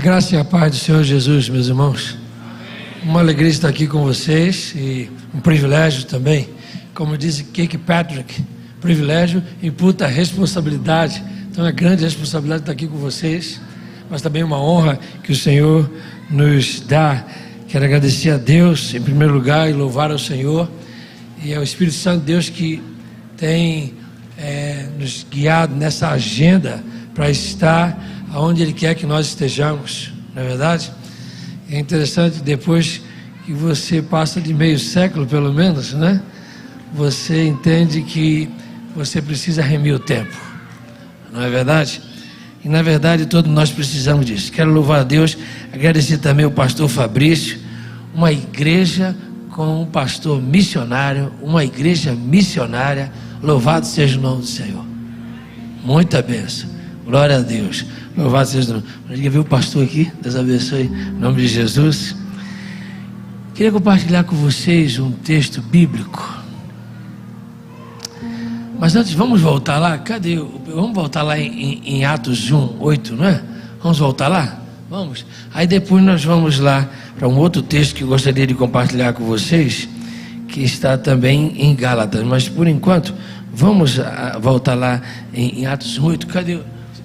graça e a paz do Senhor Jesus, meus irmãos. Uma alegria estar aqui com vocês e um privilégio também. Como disse Kirkpatrick, privilégio imputa responsabilidade. Então é grande responsabilidade estar aqui com vocês, mas também uma honra que o Senhor nos dá. Quero agradecer a Deus em primeiro lugar e louvar ao Senhor. E é o Espírito Santo de Deus que tem nos guiado nessa agenda para estar aonde Ele quer que nós estejamos, não é verdade? É interessante, depois que você passa de meio século pelo menos, né? Você entende que você precisa remir o tempo, não é verdade? E na verdade todos nós precisamos disso. Quero louvar a Deus, agradecer também ao pastor Fabrício, uma igreja com um pastor missionário, uma igreja missionária. Louvado seja o nome do Senhor. Muita bênção, glória a Deus. Louvado seja o nome. Queria ver o pastor aqui, Deus abençoe, em nome de Jesus. Queria compartilhar com vocês um texto bíblico. Mas antes, vamos voltar lá. Cadê? Vamos voltar lá em Atos 1, 8, não é? Vamos voltar lá? Vamos. Aí depois nós vamos lá para um outro texto que eu gostaria de compartilhar com vocês, que está também em Gálatas. Mas por enquanto, vamos voltar lá em Atos 1, 8. Cadê?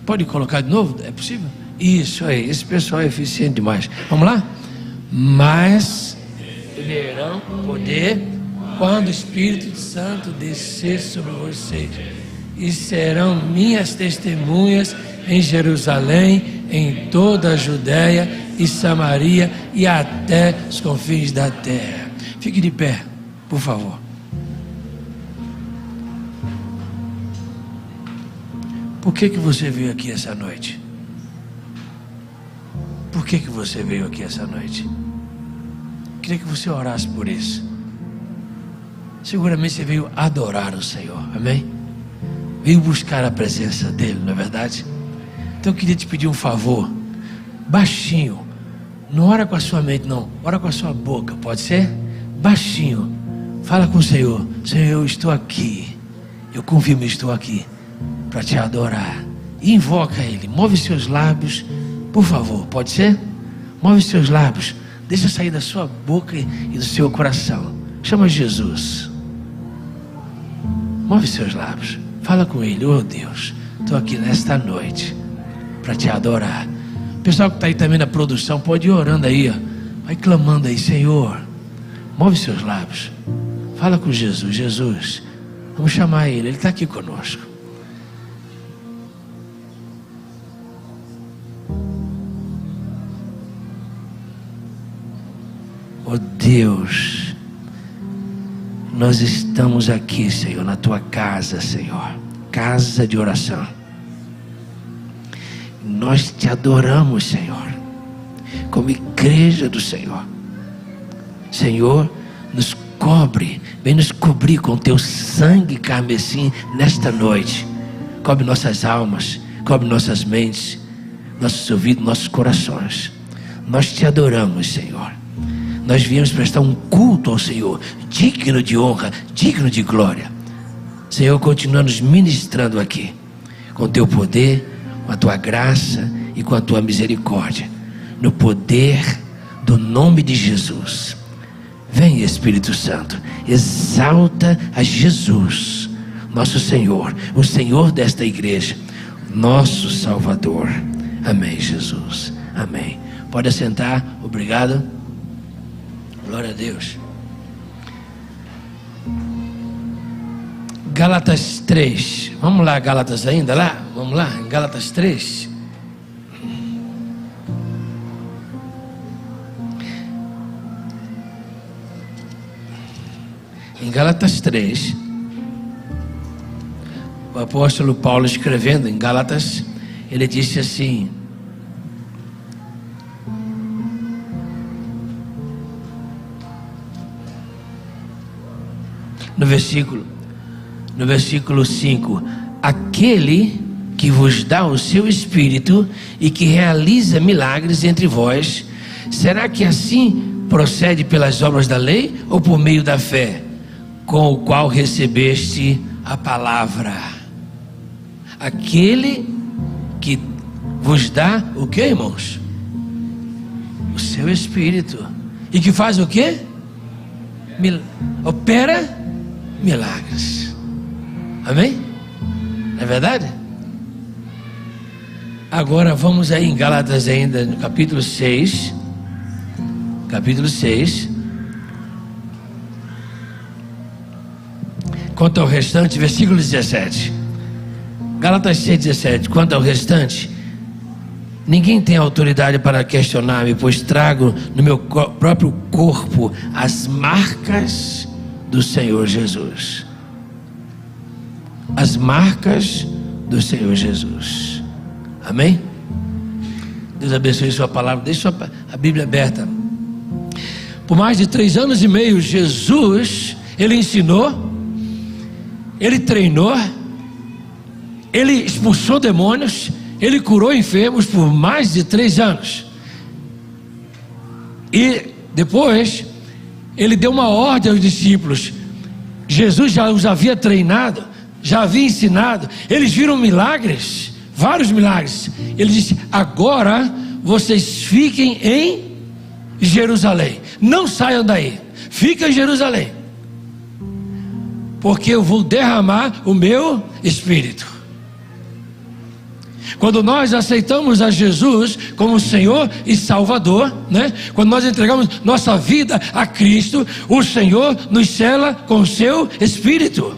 Pode colocar de novo? É possível? Isso aí, esse pessoal é eficiente demais. Vamos lá? Mas terão poder quando o Espírito Santo descer sobre vocês, e serão minhas testemunhas em Jerusalém, em toda a Judéia e Samaria e até os confins da terra. Fique de pé, por favor. Por que você veio aqui essa noite? Por que você veio aqui essa noite? Queria que você orasse por isso. Seguramente você veio adorar o Senhor, amém? Veio buscar a presença dEle, não é verdade? Então eu queria te pedir um favor, baixinho. Não ora com a sua mente não, ora com a sua boca, pode ser? Baixinho, fala com o Senhor. Senhor, eu estou aqui, eu confirmo, estou aqui para te adorar. E invoca Ele, move seus lábios, por favor, pode ser? Move seus lábios, deixa sair da sua boca e do seu coração. Chama Jesus. Move seus lábios, fala com Ele. Oh Deus, estou aqui nesta noite para te adorar. O pessoal que está aí também na produção, pode ir orando aí, ó. Vai clamando aí, Senhor. Move seus lábios, fala com Jesus. Jesus, vamos chamar Ele, Ele está aqui conosco. Oh Deus, nós estamos aqui, Senhor, na tua casa, Senhor, casa de oração. Nós te adoramos, Senhor, como igreja do Senhor. Senhor, nos cobre, vem nos cobrir com teu sangue carmesim nesta noite. Cobre nossas almas, cobre nossas mentes, nossos ouvidos, nossos corações. Nós te adoramos, Senhor. Nós viemos prestar um culto ao Senhor, digno de honra, digno de glória. Senhor, continua nos ministrando aqui, com teu poder, com a tua graça e com a tua misericórdia, no poder do nome de Jesus. Vem, Espírito Santo, exalta a Jesus, nosso Senhor, o Senhor desta igreja, nosso Salvador. Amém, Jesus, amém. Pode assentar, obrigado. Glória a Deus. Gálatas 3. Vamos lá, Gálatas ainda lá? Vamos lá, em Gálatas 3. Em Gálatas 3, o apóstolo Paulo escrevendo em Gálatas, ele disse assim: no versículo 5, aquele que vos dá o seu Espírito e que realiza milagres entre vós, será que assim procede pelas obras da lei ou por meio da fé, com o qual recebeste a palavra? Aquele que vos dá o que, irmãos? O seu Espírito. E que faz o quê? Opera milagres. Amém? Não é verdade? Agora vamos aí em Gálatas ainda, no capítulo 6. Capítulo 6. Quanto ao restante, versículo 17. Gálatas 6:17. Quanto ao restante, ninguém tem autoridade para questionar-me, pois trago no meu próprio corpo as marcas do Senhor Jesus. As marcas do Senhor Jesus. Amém? Deus abençoe sua palavra. Deixe a Bíblia aberta. Por mais de 3 anos e meio, Jesus, Ele ensinou, Ele treinou, Ele expulsou demônios, Ele curou enfermos por mais de 3 anos. E depois, Ele deu uma ordem aos discípulos. Jesus já os havia treinado, já havia ensinado. Eles viram milagres, vários milagres. Ele disse: agora vocês fiquem em Jerusalém, não saiam daí, fiquem em Jerusalém, porque eu vou derramar o meu Espírito. Quando nós aceitamos a Jesus como Senhor e Salvador, né? Quando nós entregamos nossa vida a Cristo, o Senhor nos sela com o seu Espírito.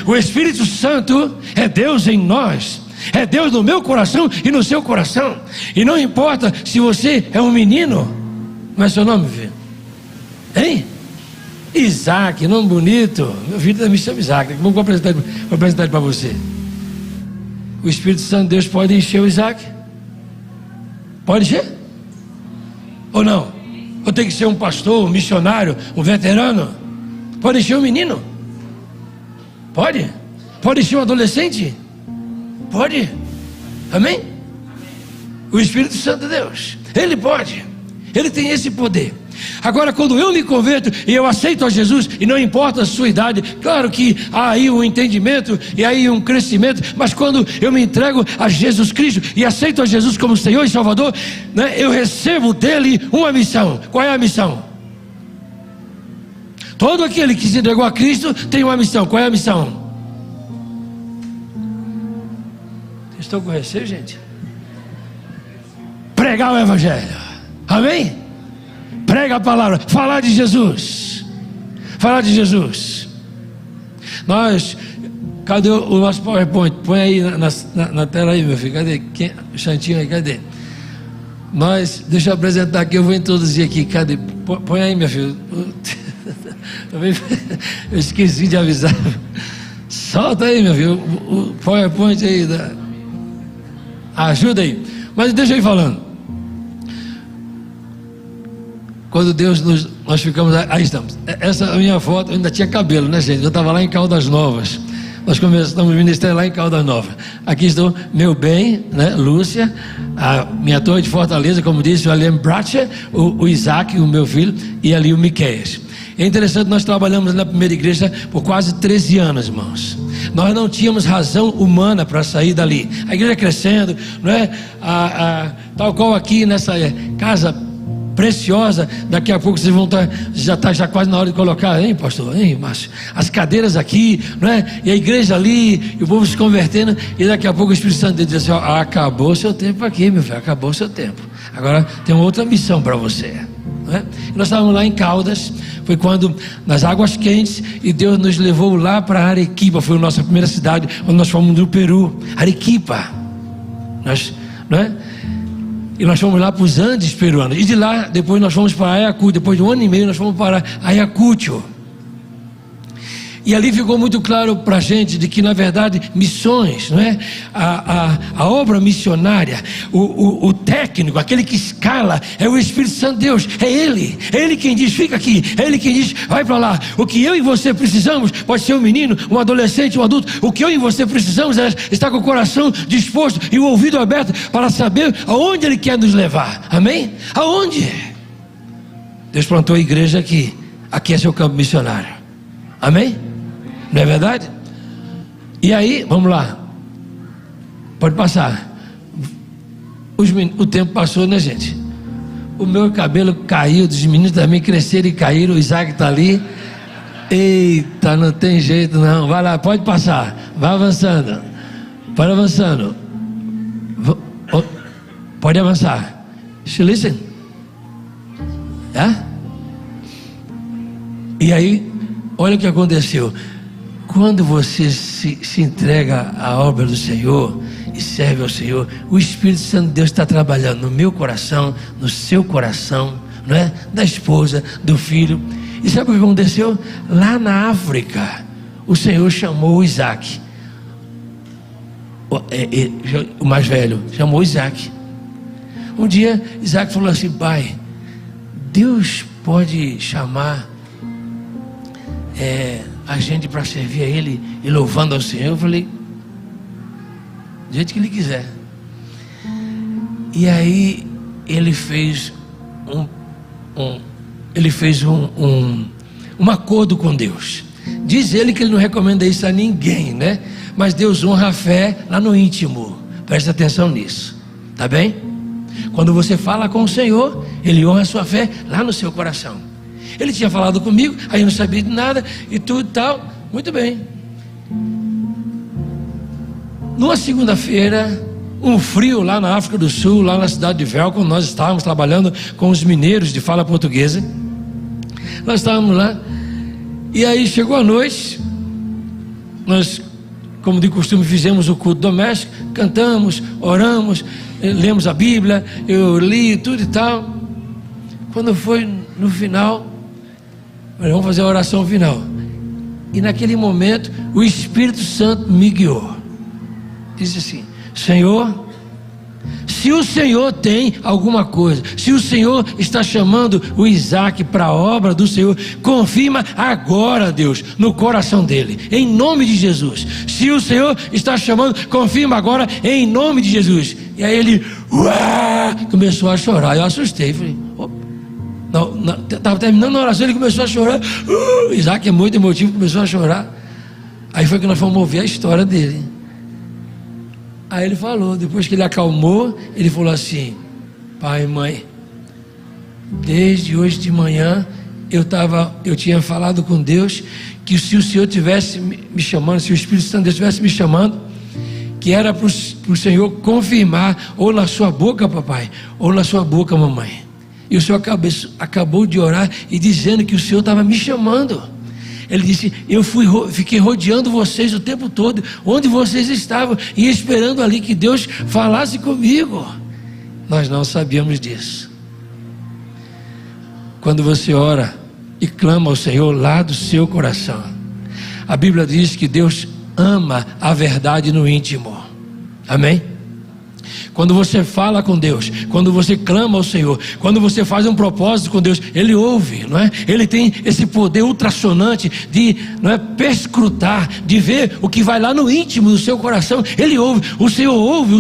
O Espírito Santo é Deus em nós, é Deus no meu coração e no seu coração. E não importa se você é um menino. Como é seu nome, filho? Hein? Isaac, nome bonito. Meu filho também me chama Isaac. Vamos apresentar ele para você. O Espírito Santo de Deus pode encher o Isaac? Pode encher? Ou não? Ou tem que ser um pastor, um missionário, um veterano? Pode encher um menino? Pode? Pode encher um adolescente? Pode? Amém? O Espírito Santo de Deus, Ele pode. Ele tem esse poder. Agora, quando eu me converto e eu aceito a Jesus, e não importa a sua idade, claro que há aí um entendimento e aí um crescimento, mas quando eu me entrego a Jesus Cristo e aceito a Jesus como Senhor e Salvador, né, eu recebo dele uma missão. Qual é a missão? Todo aquele que se entregou a Cristo tem uma missão. Qual é a missão? Vocês estão com receio, gente? Pregar o Evangelho. Amém? Prega a palavra, falar de Jesus. Falar de Jesus. Nós, cadê o nosso PowerPoint? Põe aí na tela aí, meu filho. Cadê? Xantinho aí, cadê? Deixa eu apresentar aqui, eu vou introduzir aqui. Cadê? Põe aí, meu filho. Eu esqueci de avisar. Solta aí, meu filho. O PowerPoint aí. Ajuda aí. Mas deixa eu ir falando. Quando nós ficamos, aí estamos. Essa é a minha foto, eu ainda tinha cabelo, né, gente? Eu estava lá em Caldas Novas. Nós começamos o ministério lá em Caldas Novas. Aqui estou, meu bem, né, Lúcia, a minha torre de Fortaleza, como disse o Alem Bracher, o Isaac, o meu filho, e ali o Miqueias. É interessante, nós trabalhamos na primeira igreja por quase 13 anos, irmãos. Nós não tínhamos razão humana para sair dali. A igreja crescendo, não é? Tal qual aqui nessa casa preciosa, daqui a pouco vocês vão estar, já está quase na hora de colocar, hein, pastor, hein, Márcio, as cadeiras aqui, não é? E a igreja ali, e o povo se convertendo, e daqui a pouco o Espírito Santo diz assim: ó, acabou o seu tempo aqui, meu filho, acabou o seu tempo, agora tem uma outra missão para você, não é? E nós estávamos lá em Caldas, foi quando, nas águas quentes, e Deus nos levou lá para Arequipa, foi a nossa primeira cidade, onde nós fomos no Peru, Arequipa, não é? E nós fomos lá para os Andes peruanos. E de lá, depois nós fomos para Ayacucho. Depois de 1 ano e meio, nós fomos para Ayacucho. E ali ficou muito claro para a gente de que, na verdade, missões, não é? A obra missionária, o técnico, aquele que escala, é o Espírito Santo de Deus. É Ele quem diz, fica aqui. É Ele quem diz, vai para lá. O que eu e você precisamos, pode ser um menino, um adolescente, um adulto. O que eu e você precisamos é estar com o coração disposto e o ouvido aberto para saber aonde Ele quer nos levar. Amém? Aonde? Deus plantou a igreja aqui. Aqui é seu campo missionário. Amém? Não é verdade? E aí, vamos lá. Pode passar. O tempo passou, né, gente? O meu cabelo caiu, dos meninos também cresceram e caíram. O Isaac está ali. Eita, não tem jeito não. Vai lá, pode passar. Vai avançando. Pode avançando. Pode avançar. Listen. E aí, olha o que aconteceu. Quando você se entrega à obra do Senhor e serve ao Senhor, o Espírito Santo de Deus está trabalhando no meu coração, no seu coração, não é? Da esposa, do filho. E sabe o que aconteceu? Lá na África, o Senhor chamou o Isaac, o mais velho, chamou Isaac. Um dia, Isaac falou assim: pai, Deus pode chamar a gente para servir a Ele e louvando ao Senhor? Eu falei: do jeito que Ele quiser. E aí ele fez um acordo com Deus. Diz ele que ele não recomenda isso a ninguém, né? Mas Deus honra a fé lá no íntimo. Presta atenção nisso, tá bem? Quando você fala com o Senhor, Ele honra a sua fé lá no seu coração. Ele tinha falado comigo, aí eu não sabia de nada e tudo e tal. Muito bem. Numa segunda-feira, um frio lá na África do Sul, lá na cidade de Velcro, nós estávamos trabalhando com os mineiros de fala portuguesa. Nós estávamos lá, e aí chegou a noite, nós, como de costume, fizemos o culto doméstico, cantamos, oramos, lemos a Bíblia, eu li tudo e tal. Quando foi no final, vamos fazer a oração final. E naquele momento, o Espírito Santo me guiou. Disse assim: Senhor, se o Senhor tem alguma coisa, se o Senhor está chamando o Isaac para a obra do Senhor, confirma agora, Deus, no coração dele, em nome de Jesus. Se o Senhor está chamando, confirma agora, em nome de Jesus. E aí ele começou a chorar. Eu assustei, falei: estava terminando a oração, ele começou a chorar. Isaac é muito emotivo, começou a chorar. Aí foi que nós fomos ouvir a história dele. Aí ele falou, depois que ele acalmou, ele falou assim: pai e mãe, desde hoje de manhã eu tinha falado com Deus que se o Senhor tivesse me chamando, se o Espírito Santo de Deus estivesse me chamando, que era para o Senhor confirmar, ou na sua boca, papai, ou na sua boca, mamãe. E o Senhor acabou de orar e dizendo que o Senhor estava me chamando. Ele disse: eu fiquei rodeando vocês o tempo todo, onde vocês estavam, e esperando ali que Deus falasse comigo. Nós não sabíamos disso. Quando você ora e clama ao Senhor lá do seu coração, a Bíblia diz que Deus ama a verdade no íntimo. Amém? Quando você fala com Deus, quando você clama ao Senhor, quando você faz um propósito com Deus, Ele ouve, não é? Ele tem esse poder ultrassonante de, não é, perscrutar, de ver o que vai lá no íntimo do seu coração. Ele ouve, o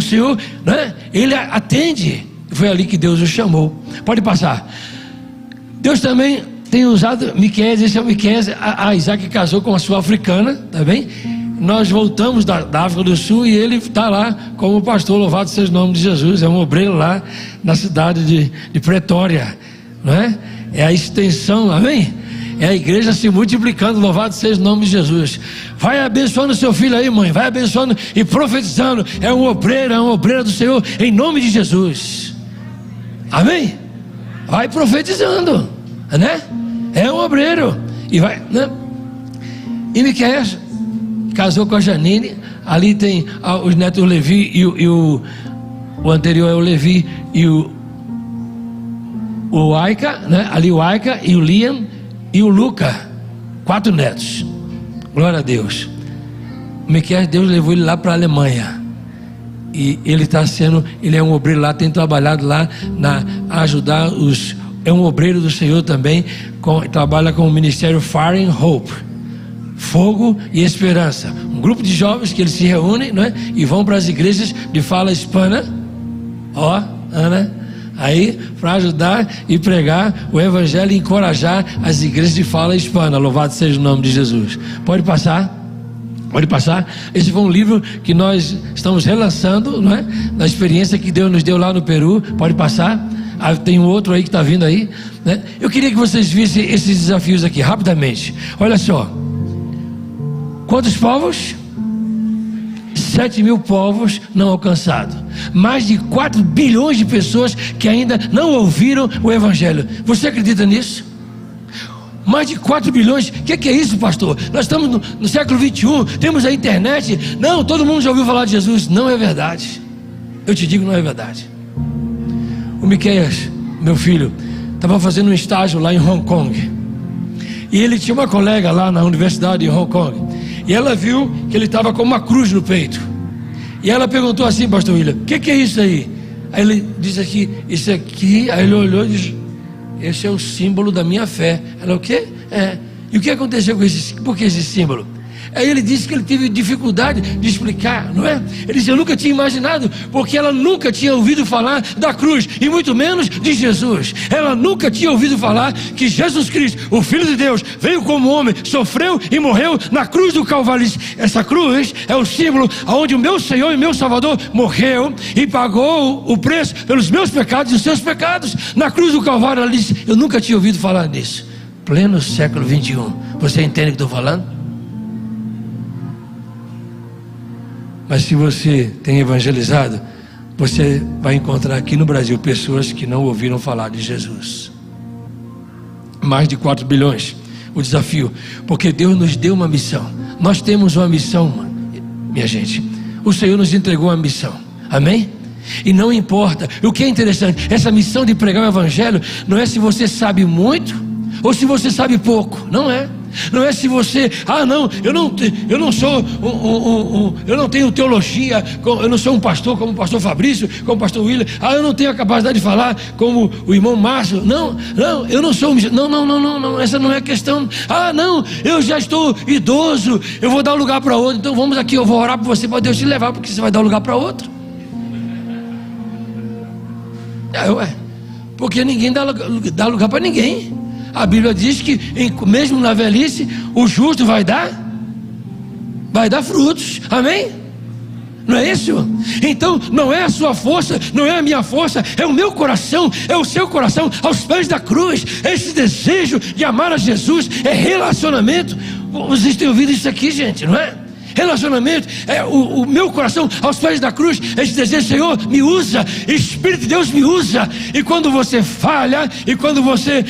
Senhor, não é? Ele atende. Foi ali que Deus o chamou. Pode passar. Deus também tem usado Miqueias. Esse é o Miqueias. A Isaac casou com a sua africana, tá bem? Nós voltamos da África do Sul e ele está lá como pastor, louvado seja o nome de Jesus. É um obreiro lá na cidade de Pretória, não é? É a extensão, amém? É a igreja se multiplicando, louvado seja o nome de Jesus. Vai abençoando seu filho aí, mãe, vai abençoando e profetizando. É um obreiro do Senhor, em nome de Jesus, amém? Vai profetizando, né? É um obreiro e vai, né? E Miqueias casou com a Janine. Ali tem os netos do Levi e o anterior é o Levi e o Aica, né? Ali o Aica e o Liam e o Luca, 4 netos. Glória a Deus. O Miqueias, Deus levou ele lá para a Alemanha e ele é um obreiro lá, tem trabalhado lá a ajudar é um obreiro do Senhor também, trabalha com o ministério Fire and Hope, Fogo e Esperança, um grupo de jovens que eles se reúnem, não é? E vão para as igrejas de fala hispana, Ana, aí para ajudar e pregar o evangelho e encorajar as igrejas de fala hispana. Louvado seja o nome de Jesus. Pode passar. Esse foi um livro que nós estamos relançando, não é? Da experiência que Deus nos deu lá no Peru. Pode passar. Tem um outro aí que está vindo aí, né? Eu queria que vocês vissem esses desafios aqui, rapidamente. Olha só. Quantos povos? 7.000 povos não alcançados. Mais de 4 bilhões de pessoas que ainda não ouviram o Evangelho. Você acredita nisso? Mais de 4 bilhões, o que é isso, pastor? Nós estamos no século 21, temos a internet. Não, todo mundo já ouviu falar de Jesus. Não é verdade. Eu te digo, não é verdade. O Miqueias, meu filho, estava fazendo um estágio lá em Hong Kong. E ele tinha uma colega lá na universidade em Hong Kong. E ela viu que ele estava com uma cruz no peito. E ela perguntou assim, pastor William, o que é isso aí? Aí ele disse aqui, isso aqui. Aí ele olhou e disse, esse é o símbolo da minha fé. Ela, o quê? E o que aconteceu com por que esse símbolo? Aí ele disse que ele teve dificuldade de explicar, não é? Ele disse, eu nunca tinha imaginado, porque ela nunca tinha ouvido falar da cruz, e muito menos de Jesus. Ela nunca tinha ouvido falar que Jesus Cristo, o Filho de Deus, veio como homem, sofreu e morreu na cruz do Calvário. Essa cruz é o símbolo onde o meu Senhor e meu Salvador morreu e pagou o preço pelos meus pecados e os seus pecados. Na cruz do Calvário, ela disse, eu nunca tinha ouvido falar nisso. Pleno século 21. Você entende o que estou falando? Mas se você tem evangelizado, você vai encontrar aqui no Brasil pessoas que não ouviram falar de Jesus. Mais de 4 bilhões, o desafio, porque Deus nos deu uma missão. Nós temos uma missão, minha gente. O Senhor nos entregou uma missão, amém? E não importa, o que é interessante, essa missão de pregar o Evangelho, não é se você sabe muito, ou se você sabe pouco, não é. Não é se você, não, eu não sou eu não tenho teologia, eu não sou um pastor como o pastor Fabrício, como o pastor William, eu não tenho a capacidade de falar como o irmão Márcio, não, eu não sou, não, essa não é a questão. Não, eu já estou idoso, eu vou dar um lugar para outro, então vamos aqui, eu vou orar por você, para Deus te levar, porque você vai dar um lugar para outro. Porque ninguém dá lugar para ninguém. A Bíblia diz que mesmo na velhice o justo vai dar frutos, amém? Não é isso? Então não é a sua força, não é a minha força, é o meu coração, é o seu coração aos pés da cruz. Esse desejo de amar a Jesus é relacionamento. Vocês têm ouvido isso aqui, gente, não é? Relacionamento é o meu coração aos pés da cruz. Esse desejo, Senhor, me usa, Espírito de Deus me usa. E quando você falha, e quando você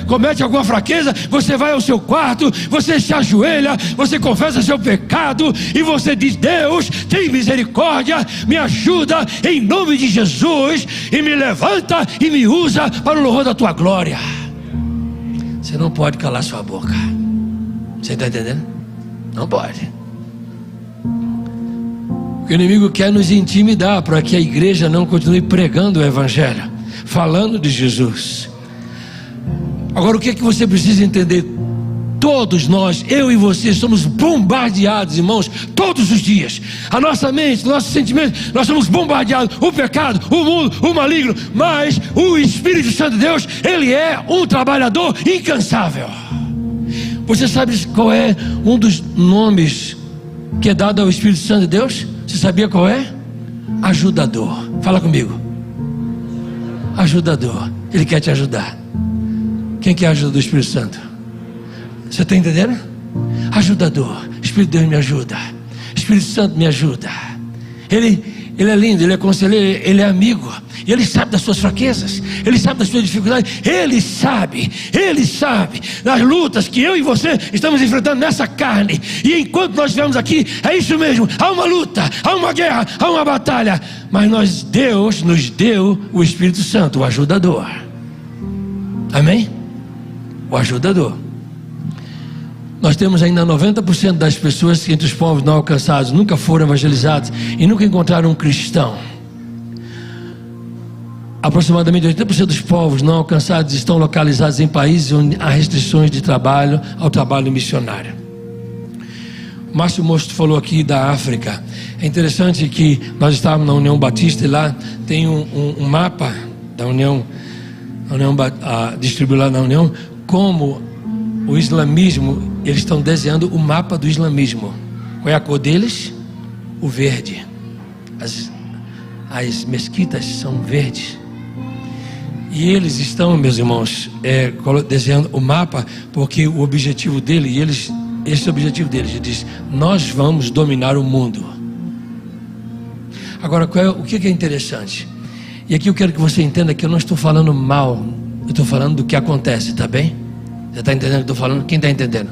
comete alguma fraqueza, você vai ao seu quarto, você se ajoelha, você confessa seu pecado e você diz, Deus, tem misericórdia, me ajuda em nome de Jesus, e me levanta e me usa para o louvor da tua glória. Você não pode calar sua boca. Você está entendendo? Não pode. O inimigo quer nos intimidar para que a igreja não continue pregando o Evangelho, falando de Jesus. Agora, o que é que você precisa entender? Todos nós, eu e você, somos bombardeados, irmãos, todos os dias. A nossa mente, nossos sentimentos, nós somos bombardeados. O pecado, o mundo, o maligno. Mas o Espírito Santo de Deus, ele é um trabalhador incansável. Você sabe qual é um dos nomes que é dado ao Espírito Santo de Deus? Você sabia qual é? Ajudador. Fala comigo. Ajudador. Ele quer te ajudar. Quem quer a ajuda do Espírito Santo? Você está entendendo? Ajudador. Espírito de Deus me ajuda. Espírito Santo me ajuda. Ele é lindo, ele é conselheiro, ele é amigo. E ele sabe das suas fraquezas, ele sabe das suas dificuldades, ele sabe das lutas que eu e você estamos enfrentando nessa carne. E enquanto nós estivermos aqui, é isso mesmo, há uma luta, há uma guerra, há uma batalha. Mas Deus nos deu o Espírito Santo, o ajudador. Amém? O ajudador. Nós temos ainda 90% das pessoas entre os povos não alcançados nunca foram evangelizados e nunca encontraram um cristão. Aproximadamente 80% dos povos não alcançados estão localizados em países onde há restrições de trabalho ao trabalho missionário. O Márcio Mosto falou aqui da África. É interessante que nós estávamos na União Batista e lá tem um mapa da União distribuído lá na União, como o islamismo, eles estão desenhando o mapa do islamismo. Qual é a cor deles? O verde. As mesquitas são verdes. E eles estão, meus irmãos, desenhando o mapa, porque o objetivo dele, esse objetivo deles, ele diz: nós vamos dominar o mundo. Agora, o que é interessante? E aqui eu quero que você entenda que eu não estou falando mal, eu estou falando do que acontece, tá bem? Você está entendendo o que eu estou falando? Quem está entendendo?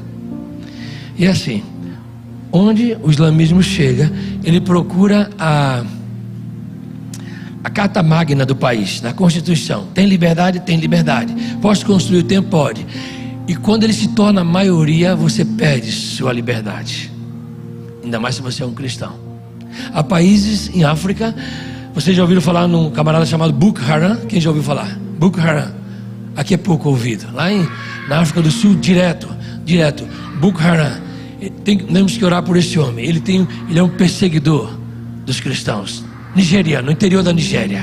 E assim, onde o islamismo chega, ele procura a carta magna do país, na Constituição. Tem liberdade? Tem liberdade. Posso construir o tempo? Pode. E quando ele se torna a maioria, você perde sua liberdade. Ainda mais se você é um cristão. Há países em África, vocês já ouviram falar num camarada chamado Boko Haram? Quem já ouviu falar? Boko Haram. Aqui é pouco ouvido. Lá na África do Sul, direto. Boko Haram. Temos que orar por esse homem. Ele é um perseguidor dos cristãos. Nigeriano, no interior da Nigéria.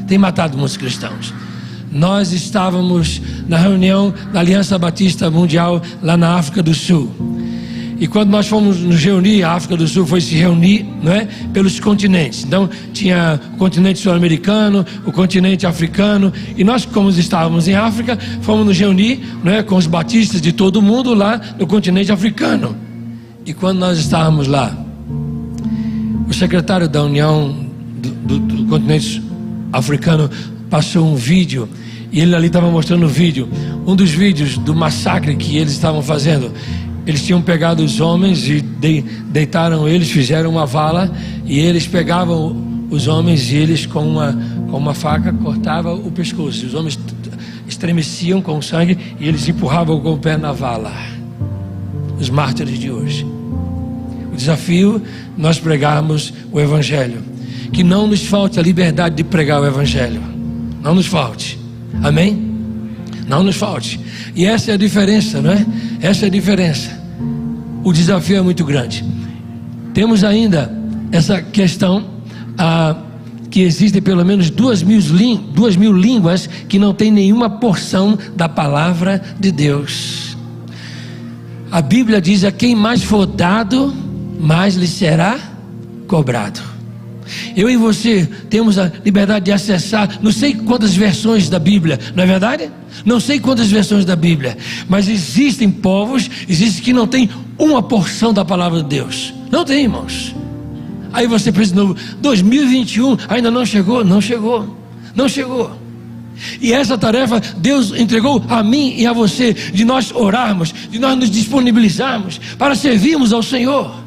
Tem matado muitos cristãos. Nós estávamos na reunião da Aliança Batista Mundial lá na África do Sul. E quando nós fomos nos reunir, a África do Sul foi se reunir, não é, pelos continentes. Então tinha o continente sul-americano, o continente africano, e nós, como estávamos em África, fomos nos reunir, não é, com os batistas de todo mundo lá no continente africano. E quando nós estávamos lá, o secretário da União do continente africano passou um vídeo, e ele ali estava mostrando o vídeo, um dos vídeos do massacre que eles estavam fazendo. Eles tinham pegado os homens e deitaram eles, fizeram uma vala, e eles pegavam os homens e eles com uma faca cortavam o pescoço. Os homens estremeciam com sangue e eles empurravam com o pé na vala. Os mártires de hoje. O desafio, nós pregarmos o Evangelho. Que não nos falte a liberdade de pregar o Evangelho. Não nos falte. Amém? Não nos falte. E essa é a diferença, não é? Essa é a diferença. O desafio é muito grande. Temos ainda essa questão que existem pelo menos 2.000 línguas que não tem nenhuma porção da palavra de Deus. A Bíblia diz: a quem mais for dado, mais lhe será cobrado. Eu e você temos a liberdade de acessar não sei quantas versões da Bíblia, não é verdade? Não sei quantas versões da Bíblia, mas existem povos, que não tem uma porção da palavra de Deus. Não tem, irmãos. Aí você pensa de novo: 2021 ainda não chegou. Não chegou. E essa tarefa Deus entregou a mim e a você, de nós orarmos, de nós nos disponibilizarmos para servirmos ao Senhor.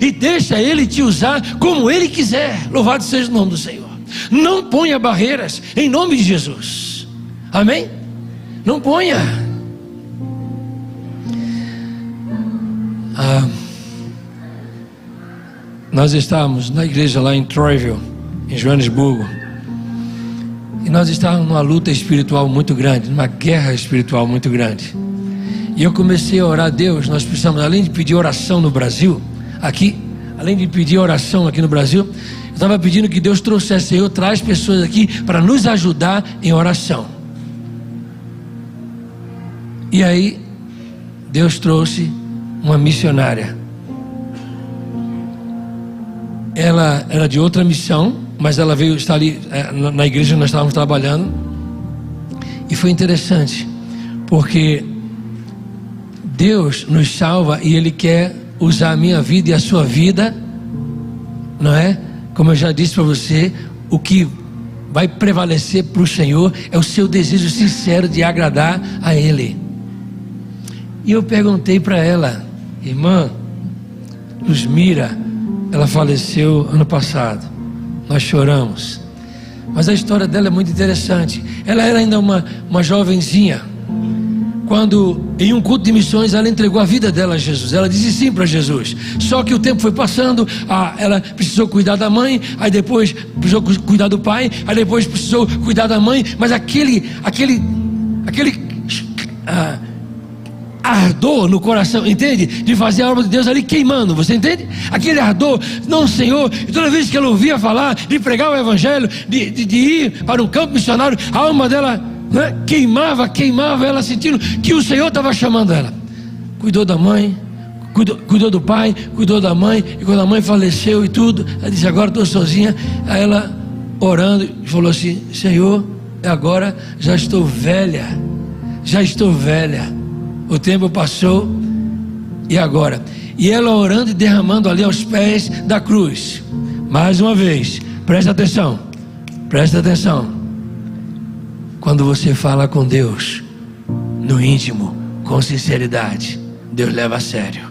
E deixa Ele te usar como Ele quiser. Louvado seja o nome do Senhor. Não ponha barreiras, em nome de Jesus. Amém? Não ponha. Nós estávamos na igreja lá em Troyville, em Joanesburgo, e nós estávamos numa luta espiritual muito grande, numa guerra espiritual muito grande. E eu comecei a orar a Deus. Nós precisamos, além de pedir oração no Brasil, aqui no Brasil, eu estava pedindo que Deus trouxesse, traz pessoas aqui para nos ajudar em oração. E aí, Deus trouxe uma missionária. Ela era de outra missão, mas ela veio estar ali na igreja que nós estávamos trabalhando. E foi interessante, porque Deus nos salva e Ele quer usar a minha vida e a sua vida, não é? Como eu já disse para você, o que vai prevalecer para o Senhor é o seu desejo sincero de agradar a Ele. E eu perguntei para ela: irmã Luzmira, ela faleceu ano passado, nós choramos, mas a história dela é muito interessante. Ela era ainda uma jovenzinha, quando em um culto de missões ela entregou a vida dela a Jesus. Ela disse sim para Jesus. Só que o tempo foi passando, ela precisou cuidar da mãe, aí depois precisou cuidar do pai, aí depois precisou cuidar da mãe. Mas aquele ardor no coração, entende? De fazer a obra de Deus ali queimando, você entende? Aquele ardor, não, Senhor. E toda vez que ela ouvia falar de pregar o Evangelho, de ir para um campo missionário, a alma dela queimava, ela sentindo que o Senhor estava chamando ela. Cuidou da mãe, cuidou do pai, cuidou da mãe, e quando a mãe faleceu e tudo, ela disse: agora estou sozinha. Aí ela orando e falou assim: Senhor, agora já estou velha, o tempo passou, e agora? E ela orando e derramando ali aos pés da cruz. Mais uma vez, presta atenção. Quando você fala com Deus no íntimo, com sinceridade, Deus leva a sério.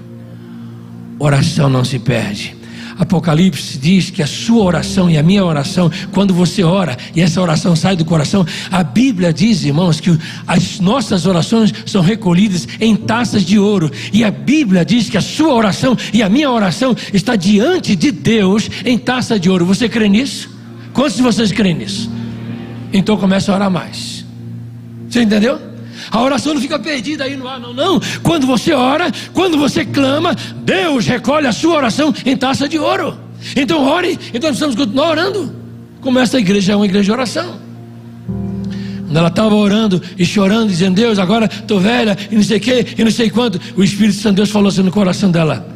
Oração não se perde. Apocalipse diz que a sua oração e a minha oração, quando você ora e essa oração sai do coração, a Bíblia diz, irmãos, que as nossas orações são recolhidas em taças de ouro. E a Bíblia diz que a sua oração e a minha oração está diante de Deus em taça de ouro. Você crê nisso? Quantos de vocês creem nisso? Então comece a orar mais. Você entendeu? A oração não fica perdida aí no ar, não. Quando você ora, quando você clama, Deus recolhe a sua oração em taça de ouro. Então ore, então nós precisamos continuar orando. Como essa igreja é uma igreja de oração. Quando ela estava orando e chorando, dizendo: Deus, agora estou velha, e não sei o que, e não sei quanto, o Espírito Santo de Deus falou assim no coração dela: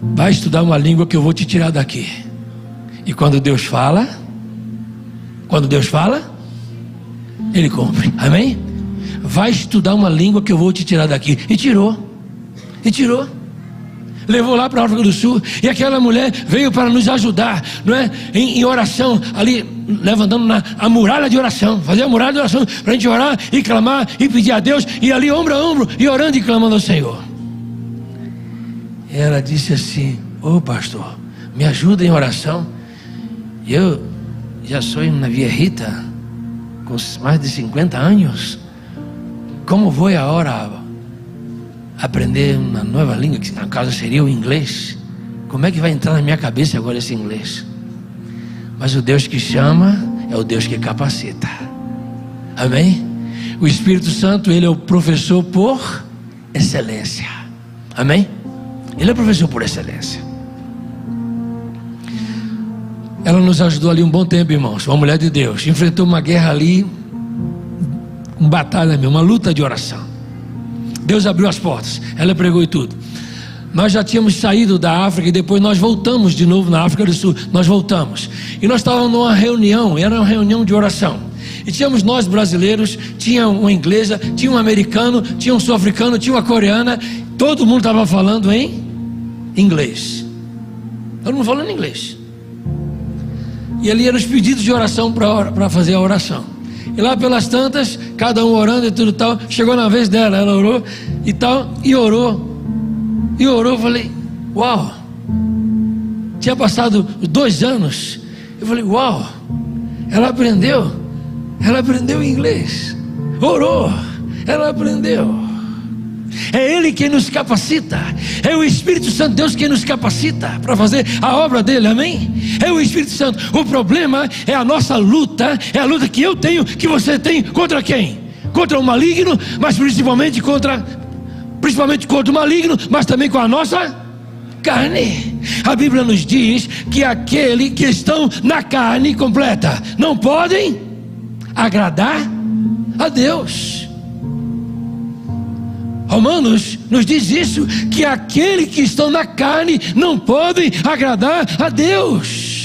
vai estudar uma língua que eu vou te tirar daqui. E quando Deus fala, Ele cumpre. Amém? Vai estudar uma língua que eu vou te tirar daqui. E tirou. Levou lá para a África do Sul. E aquela mulher veio para nos ajudar, não é? Em oração, ali levantando a muralha de oração. Fazer a muralha de oração para a gente orar e clamar e pedir a Deus. E ali ombro a ombro e orando e clamando ao Senhor. E ela disse assim: ô pastor, me ajuda em oração. Eu já sou uma viejita com mais de 50 anos. Como vou agora aprender uma nova língua, que no caso seria o inglês? Como é que vai entrar na minha cabeça agora esse inglês? Mas o Deus que chama é o Deus que capacita. Amém? O Espírito Santo, Ele é o professor por excelência. Amém? Ele é o professor por excelência. Ela nos ajudou ali um bom tempo, irmãos. Uma mulher de Deus, enfrentou uma guerra ali, uma batalha mesmo, uma luta de oração. Deus abriu as portas, ela pregou e tudo. Nós já tínhamos saído da África e depois nós voltamos de novo na África do Sul. Nós voltamos e nós estávamos numa reunião, era uma reunião de oração. E tínhamos nós brasileiros, tinha uma inglesa, tinha um americano, tinha um sul-africano, tinha uma coreana. Todo mundo estava falando em inglês. Todo mundo falando em inglês. E ali eram os pedidos de oração para fazer a oração. E lá pelas tantas, cada um orando e tudo tal. Chegou na vez dela, ela orou e tal, e orou, falei: uau. Tinha passado 2 anos. Eu falei: uau, ela aprendeu inglês. Orou, ela aprendeu. É Ele quem nos capacita. É o Espírito Santo de Deus quem nos capacita para fazer a obra dele, amém? É o Espírito Santo. O problema é a nossa luta. É a luta que eu tenho, que você tem. Contra quem? Contra o maligno, mas principalmente contra o maligno, mas também com a nossa carne. A Bíblia nos diz que aqueles que estão na carne completa não podem agradar a Deus. Romanos nos diz isso, que aqueles que estão na carne não podem agradar a Deus.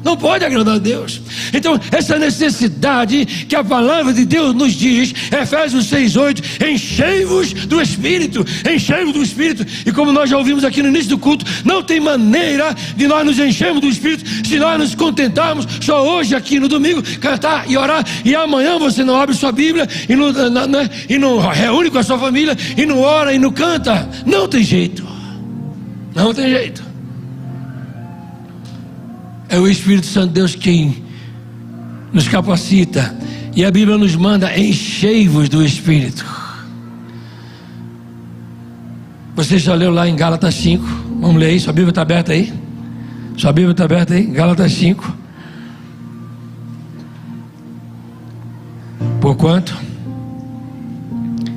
Não pode agradar a Deus. Então essa necessidade que a palavra de Deus nos diz, Efésios 6:8, enchei-vos do Espírito. Enchei-vos do Espírito. E como nós já ouvimos aqui no início do culto, não tem maneira de nós nos enchermos do Espírito se nós nos contentarmos só hoje aqui no domingo, cantar e orar, e amanhã você não abre sua Bíblia e não reúne com a sua família e não ora e não canta. Não tem jeito. Não tem jeito. É o Espírito Santo de Deus quem nos capacita. E a Bíblia nos manda: enchei-vos do Espírito. Você já leu lá em Gálatas 5? Vamos ler aí, sua Bíblia está aberta aí? Sua Bíblia está aberta aí? Gálatas 5. Porquanto,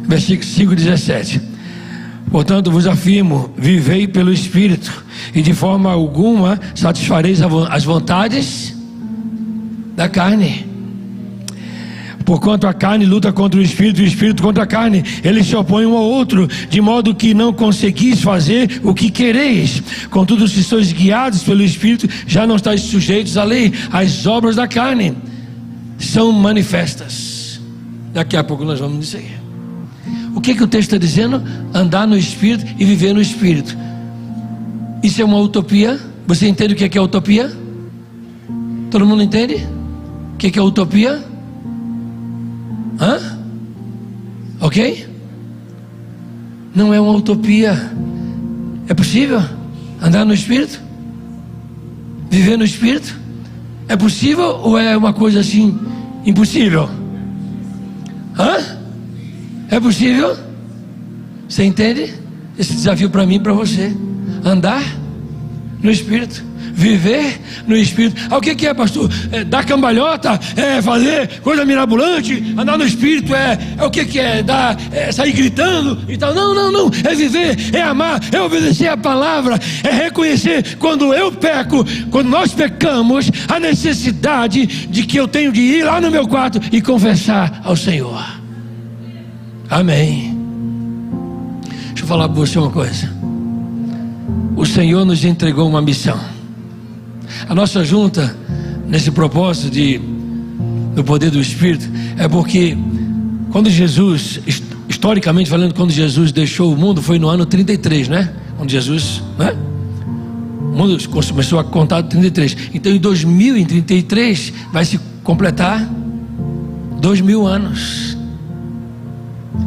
versículo 5:17. Portanto vos afirmo, vivei pelo Espírito, e de forma alguma satisfareis as vontades da carne. Porquanto a carne luta contra o Espírito e o Espírito contra a carne. Eles se opõem um ao outro, de modo que não conseguis fazer o que quereis. Contudo, se sois guiados pelo Espírito, já não estáis sujeitos à lei. As obras da carne são manifestas. Daqui a pouco nós vamos nisso aí. O que o texto está dizendo? Andar no Espírito e viver no Espírito. Isso é uma utopia? Você entende o que é utopia? Todo mundo entende? O que é utopia? Hã? Ok? Não é uma utopia. É possível andar no Espírito? Viver no Espírito? É possível ou é uma coisa assim impossível? Hã? É possível? Você entende? Esse desafio para mim e para você. Andar no Espírito, viver no Espírito. O que é, pastor? É dar cambalhota? É fazer coisa mirabolante? Andar no Espírito é o que é? Sair gritando e tal? Não. É viver, é amar, é obedecer a palavra, é reconhecer quando eu peco, quando nós pecamos, a necessidade de que eu tenho de ir lá no meu quarto e confessar ao Senhor. Amém. Deixa eu falar para você uma coisa. O Senhor nos entregou uma missão. A nossa junta, nesse propósito do poder do Espírito, é porque quando Jesus, historicamente falando, quando Jesus deixou o mundo, foi no ano 33, né? Quando Jesus, né? O mundo começou a contar 33. Então em 2033 vai se completar 2000 anos.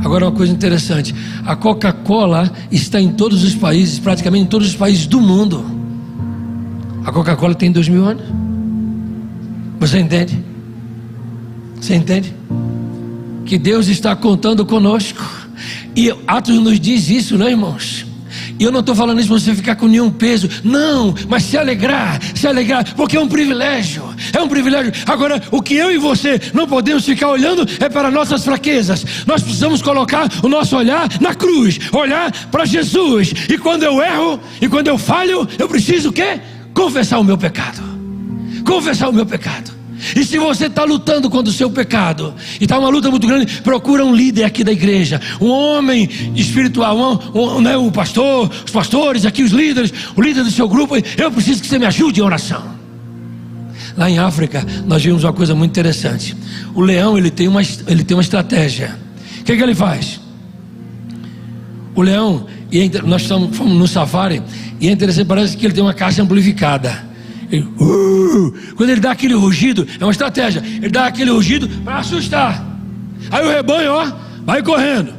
Agora uma coisa interessante, a Coca-Cola está em todos os países, praticamente em todos os países do mundo. A Coca-Cola tem 2000 anos. Você entende? Você entende? Que Deus está contando conosco. E Atos nos diz isso, né, irmãos? E eu não estou falando isso para você ficar com nenhum peso. Não, mas se alegrar, porque é um privilégio. É um privilégio. Agora, o que eu e você não podemos ficar olhando é para nossas fraquezas. Nós precisamos colocar o nosso olhar na cruz, olhar para Jesus. E quando eu erro, e quando eu falho, eu preciso o quê? Confessar o meu pecado. Confessar o meu pecado. E se você está lutando contra o seu pecado, e está uma luta muito grande, procura um líder aqui da igreja, um homem espiritual, o pastor, os pastores aqui, os líderes, o líder do seu grupo. Eu preciso que você me ajude em oração. Lá em África, nós vimos uma coisa muito interessante. O leão, ele tem uma estratégia. O que ele faz? O leão, nós fomos no safari, e é interessante, parece que ele tem uma caixa amplificada. Quando ele dá aquele rugido, é uma estratégia. Ele dá aquele rugido para assustar. Aí o rebanho, vai correndo.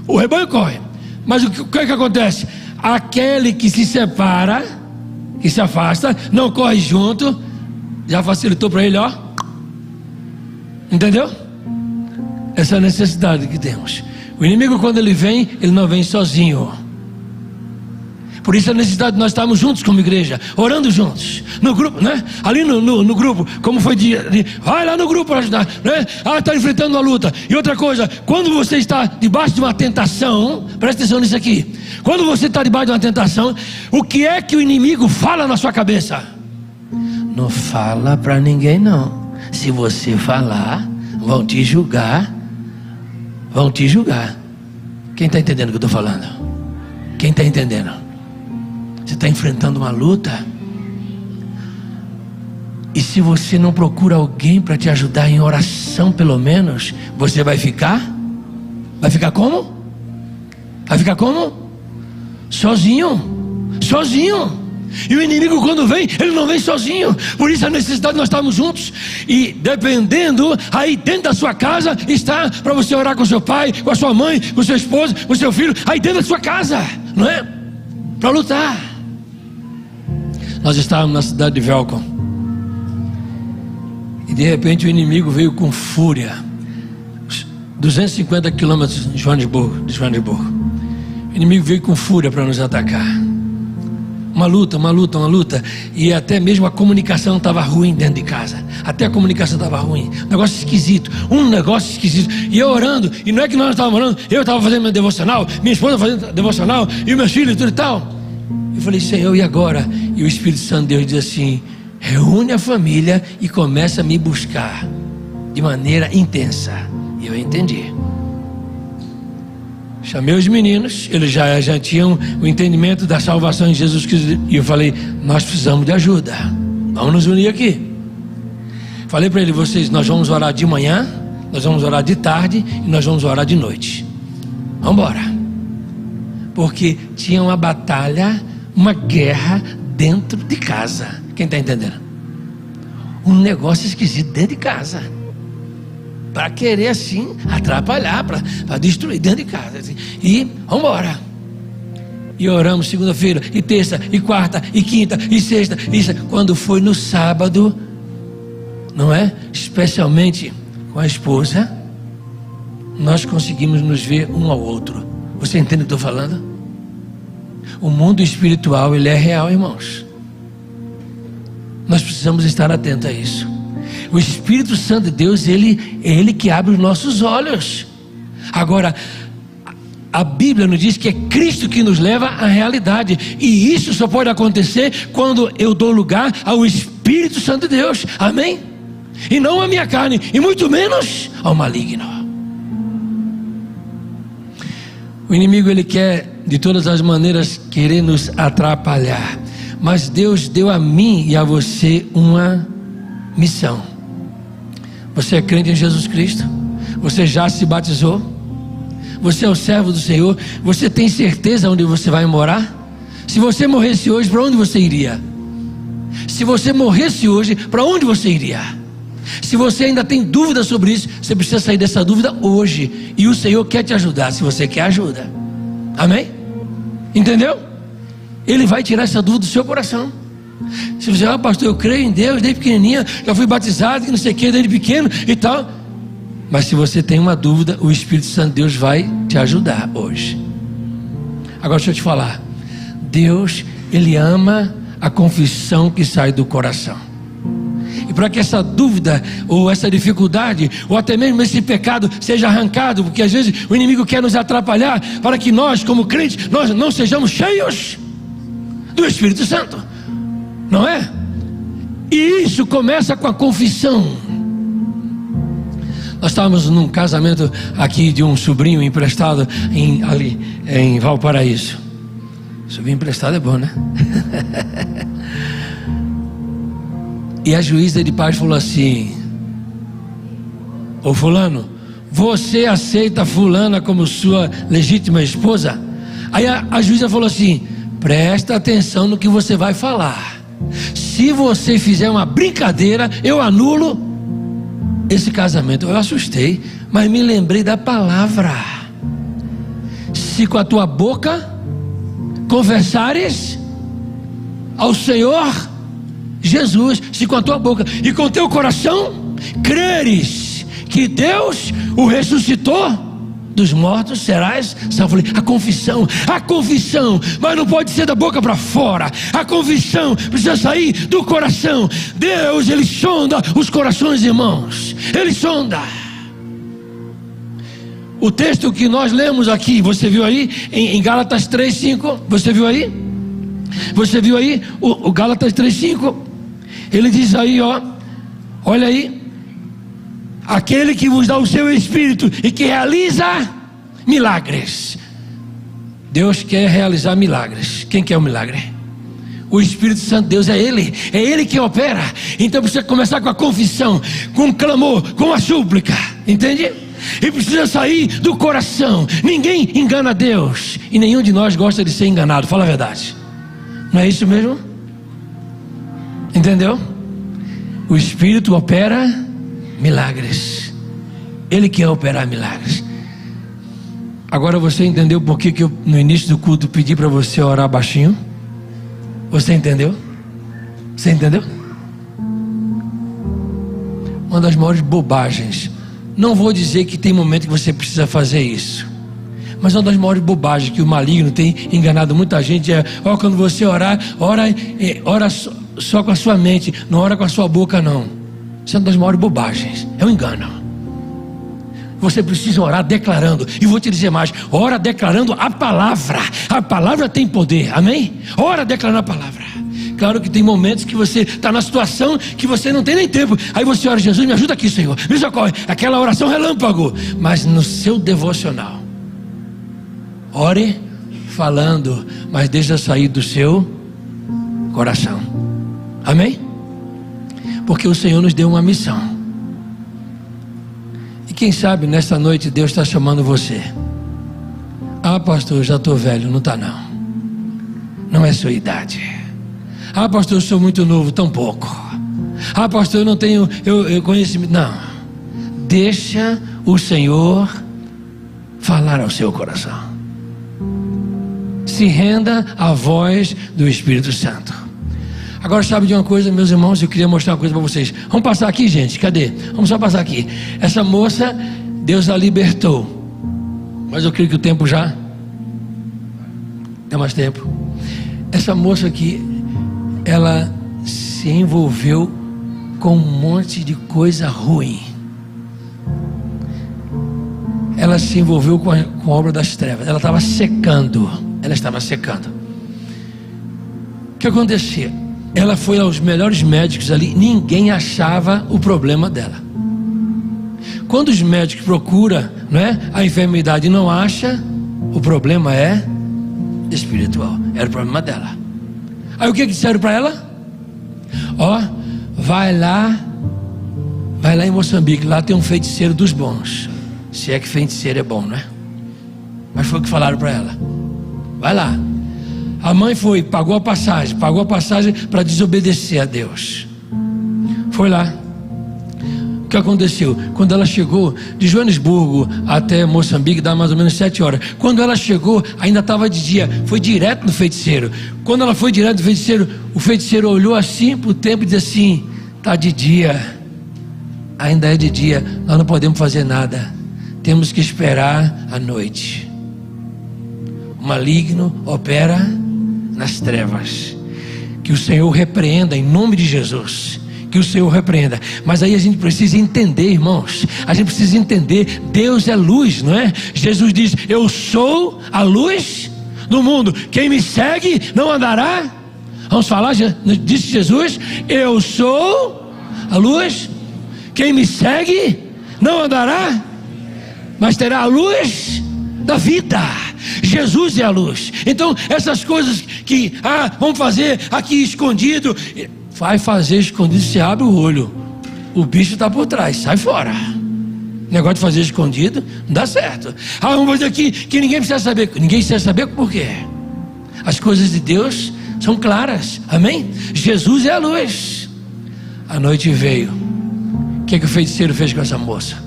O rebanho corre. Mas o que acontece? Aquele que se separa, que se afasta, não corre junto, já facilitou para ele, Entendeu? Essa é a necessidade que temos. O inimigo, quando ele vem, ele não vem sozinho. Por isso a necessidade de nós estarmos juntos como igreja, orando juntos, no grupo, né? Ali no grupo, como foi vai lá no grupo para ajudar, né? Está enfrentando uma luta. E outra coisa, quando você está debaixo de uma tentação, presta atenção nisso aqui. Quando você está debaixo de uma tentação, o que é que o inimigo fala na sua cabeça? Não fala para ninguém não. Se você falar, vão te julgar. Vão te julgar. Quem está entendendo o que eu estou falando? Quem está entendendo? Você está enfrentando uma luta. E se você não procura alguém para te ajudar em oração, pelo menos, você vai ficar? Vai ficar como? Vai ficar como? Sozinho. E o inimigo, quando vem, ele não vem sozinho. Por isso a necessidade de nós estarmos juntos. E dependendo, aí dentro da sua casa está para você orar com seu pai, com a sua mãe, com seu esposo, com seu filho. Aí dentro da sua casa, não é? Para lutar. Nós estávamos na cidade de Velcom, e de repente o inimigo veio com fúria, 250 quilômetros de Joanesburgo. O inimigo veio com fúria para nos atacar. Uma luta, e até mesmo a comunicação estava ruim dentro de casa. Até a comunicação estava ruim. Um negócio esquisito. E eu orando, e não é que nós estávamos orando, eu estava fazendo meu devocional, minha esposa fazendo devocional, e meus filhos e tudo e tal. Eu falei, Senhor, e agora? E o Espírito Santo de Deus diz assim: reúne a família e começa a me buscar de maneira intensa. E eu entendi. Chamei os meninos, eles já tinham o entendimento da salvação em Jesus Cristo. E eu falei, nós precisamos de ajuda. Vamos nos unir aqui. Falei para ele, nós vamos orar de manhã, nós vamos orar de tarde e nós vamos orar de noite. Vamos embora. Porque tinha uma batalha, uma guerra dentro de casa. Quem está entendendo? Um negócio esquisito dentro de casa. Para querer assim atrapalhar, para destruir dentro de casa assim. E vamos embora. E oramos segunda-feira, e terça, e quarta, e quinta, e sexta. Quando foi no sábado, não é? Especialmente com a esposa, nós conseguimos nos ver um ao outro. Você entende o que eu estou falando? O mundo espiritual, ele é real, irmãos. Nós precisamos estar atentos a isso. O Espírito Santo de Deus, é Ele que abre os nossos olhos. Agora, a Bíblia nos diz que é Cristo que nos leva à realidade. E isso só pode acontecer quando eu dou lugar ao Espírito Santo de Deus. Amém? E não à minha carne, e muito menos ao maligno. O inimigo, ele quer de todas as maneiras querer nos atrapalhar. Mas Deus deu a mim e a você uma missão. Você é crente em Jesus Cristo? Você já se batizou? Você é o servo do Senhor? Você tem certeza onde você vai morar? Se você morresse hoje, para onde você iria? Se você morresse hoje, para onde você iria? Se você ainda tem dúvida sobre isso, você precisa sair dessa dúvida hoje. E o Senhor quer te ajudar, se você quer ajuda. Amém? Entendeu? Ele vai tirar essa dúvida do seu coração. Se você pastor, eu creio em Deus desde pequenininha, já fui batizado, não sei o que, desde pequeno e tal. Mas se você tem uma dúvida, o Espírito Santo de Deus vai te ajudar hoje. Agora deixa eu te falar, Deus, Ele ama a confissão que sai do coração. E para que essa dúvida, ou essa dificuldade, ou até mesmo esse pecado seja arrancado, porque às vezes o inimigo quer nos atrapalhar, para que nós como crentes, nós não sejamos cheios do Espírito Santo, não é? E isso começa com a confissão. Nós estávamos num casamento aqui de um sobrinho emprestado ali em Valparaíso. Sobrinho emprestado é bom, né? E a juíza de paz falou assim: ô fulano, você aceita fulana como sua legítima esposa? Aí a juíza falou assim: presta atenção no que você vai falar. Se você fizer uma brincadeira, eu anulo esse casamento. Eu assustei, mas me lembrei da palavra: se com a tua boca confessares ao Senhor Jesus, se com a tua boca e com o teu coração creres que Deus o ressuscitou dos mortos, serás salvo. A confissão, mas não pode ser da boca para fora. A confissão precisa sair do coração. Deus, Ele sonda os corações, irmãos. Ele sonda. O texto que nós lemos aqui, você viu aí em Gálatas 3:5? Você viu aí? Você viu aí o Gálatas 3:5? Ele diz aí, ó, olha aí: aquele que vos dá o seu Espírito e que realiza milagres. Deus quer realizar milagres. Quem quer um milagre? O Espírito Santo de Deus, é Ele que opera. Então precisa começar com a confissão, com o clamor, com a súplica, entende? E precisa sair do coração. Ninguém engana Deus, e nenhum de nós gosta de ser enganado, fala a verdade. Não é isso mesmo? Entendeu? O Espírito opera milagres. Ele quer operar milagres. Agora você entendeu por que eu no início do culto pedi para você orar baixinho? Você entendeu? Você entendeu? Uma das maiores bobagens. Não vou dizer que tem momento que você precisa fazer isso, mas uma das maiores bobagens que o maligno tem enganado muita gente é: ó, quando você orar, ora só com a sua mente, não ora com a sua boca, não. Isso é uma das maiores bobagens, é um engano. Você precisa orar declarando, e vou te dizer mais: ora declarando a palavra tem poder, amém? Ora declarando a palavra. Claro que tem momentos que você está na situação que você não tem nem tempo. Aí você ora: Jesus, me ajuda aqui, Senhor, me socorre. Aquela oração relâmpago. Mas no seu devocional, ore falando, mas deixa sair do seu coração. Amém? Porque o Senhor nos deu uma missão. E quem sabe nesta noite Deus está chamando você. Ah, pastor, eu já estou velho. Não está, não. Não é sua idade. Ah, pastor, eu sou muito novo. Tão pouco. Ah, pastor, eu não tenho conhecimento. Não. Deixa o Senhor falar ao seu coração. Se renda à voz do Espírito Santo. Agora, sabe de uma coisa, meus irmãos? Eu queria mostrar uma coisa para vocês. Vamos passar aqui, gente. Cadê? Vamos só passar aqui. Essa moça, Deus a libertou. Mas eu creio que o tempo já tem mais tempo. Essa moça aqui, ela se envolveu com um monte de coisa ruim. Ela se envolveu com a obra das trevas. Ela estava secando. Ela estava secando. O que acontecia? Ela foi aos melhores médicos ali. Ninguém achava o problema dela. Quando os médicos procuram, não é, a enfermidade, não acha, o problema é espiritual. Era o problema dela. Aí o que disseram para ela? Ó, vai lá em Moçambique. Lá tem um feiticeiro dos bons. Se é que feiticeiro é bom, né? Mas foi o que falaram para ela. Vai lá. A mãe foi, pagou a passagem para desobedecer a Deus. Foi lá. O que aconteceu? Quando ela chegou de Joanesburgo até Moçambique, dá mais ou menos 7 horas. Quando ela chegou, ainda estava de dia. Foi direto no feiticeiro. Quando ela foi direto no feiticeiro, o feiticeiro olhou assim para o tempo e disse assim: está de dia. Ainda é de dia. Nós não podemos fazer nada. Temos que esperar a noite. O maligno opera nas trevas. Que o Senhor repreenda em nome de Jesus. Que o Senhor repreenda. Mas aí a gente precisa entender, irmãos. A gente precisa entender. Deus é luz, não é? Jesus diz: eu sou a luz do mundo. Quem me segue não andará. Vamos falar, disse Jesus: eu sou a luz. Quem me segue não andará, mas terá a luz da vida. Jesus é a luz. Então essas coisas que vamos fazer aqui escondido, vai fazer escondido, você abre o olho, o bicho está por trás, sai fora. Negócio de fazer escondido não dá certo. Vamos fazer aqui que ninguém precisa saber. Ninguém precisa saber por quê? As coisas de Deus são claras, amém? Jesus é a luz. A noite veio. O que o feiticeiro fez com essa moça?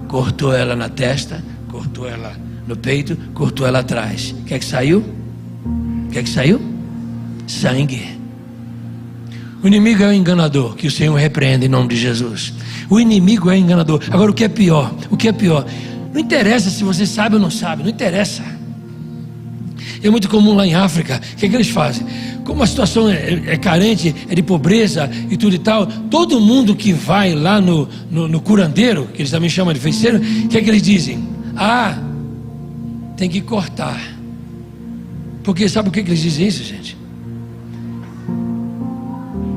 Cortou ela na testa, cortou ela no peito, cortou ela atrás. O que é que saiu? O que é que saiu? Sangue. O inimigo é o enganador, que o Senhor repreenda em nome de Jesus. O inimigo é enganador. Agora, o que é pior? O que é pior? Não interessa se você sabe ou não sabe, não interessa. É muito comum lá em África. O que eles fazem? Como a situação é carente, é de pobreza e tudo e tal, todo mundo que vai lá no curandeiro, que eles também chamam de feiticeiro, o que eles dizem? Tem que cortar. Porque sabe por que eles dizem isso, gente?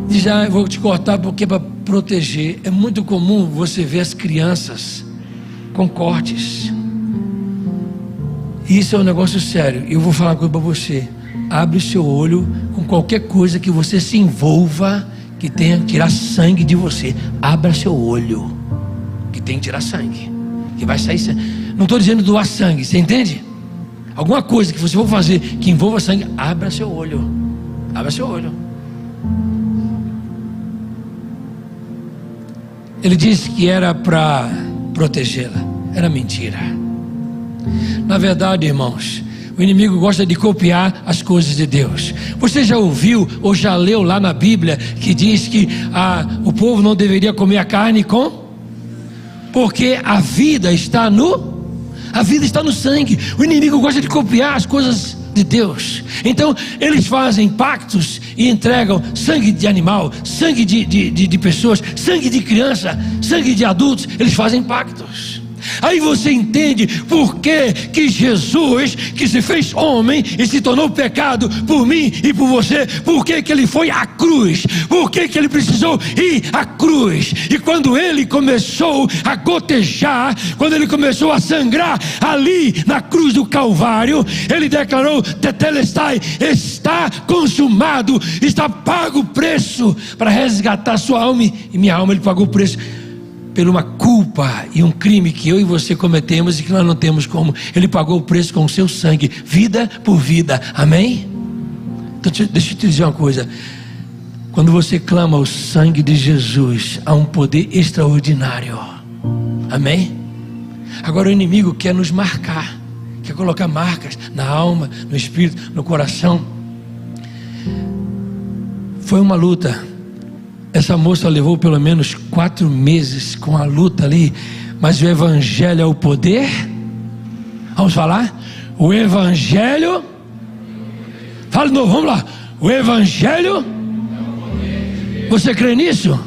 Diz: eu vou te cortar porque é para proteger. É muito comum você ver as crianças com cortes. Isso é um negócio sério. Eu vou falar uma coisa para você. Abre o seu olho com qualquer coisa que você se envolva, que tenha que tirar sangue de você. Abra seu olho, que tem que tirar sangue, que vai sair sangue. Não estou dizendo doar sangue, você entende? Alguma coisa que você for fazer que envolva sangue, abra seu olho. Abra seu olho. Ele disse que era para protegê-la. Era mentira. Na verdade, irmãos, o inimigo gosta de copiar as coisas de Deus. Você já ouviu ou já leu lá na Bíblia que diz que o povo não deveria comer a carne porque a vida está no sangue. O inimigo gosta de copiar as coisas de Deus. Então eles fazem pactos e entregam sangue de animal, sangue de pessoas, sangue de criança, sangue de adultos. Eles fazem pactos. Aí você entende por que Jesus, que se fez homem e se tornou pecado por mim e por você, por que ele foi à cruz, por que ele precisou ir à cruz. E quando ele começou a gotejar, quando ele começou a sangrar ali na cruz do Calvário, ele declarou: tetelestai, está consumado, está pago o preço para resgatar sua alma e minha alma. Ele pagou o preço por uma culpa e um crime que eu e você cometemos e que nós não temos como. Ele pagou o preço com o seu sangue, vida por vida. Amém? Então deixa eu te dizer uma coisa: quando você clama o sangue de Jesus, há um poder extraordinário. Amém? Agora o inimigo quer nos marcar, quer colocar marcas na alma, no espírito, no coração. Foi uma luta. Essa moça levou pelo menos 4 meses com a luta ali, mas o evangelho é o poder. Vamos falar? O evangelho, fala de novo, vamos lá. O evangelho, você crê nisso?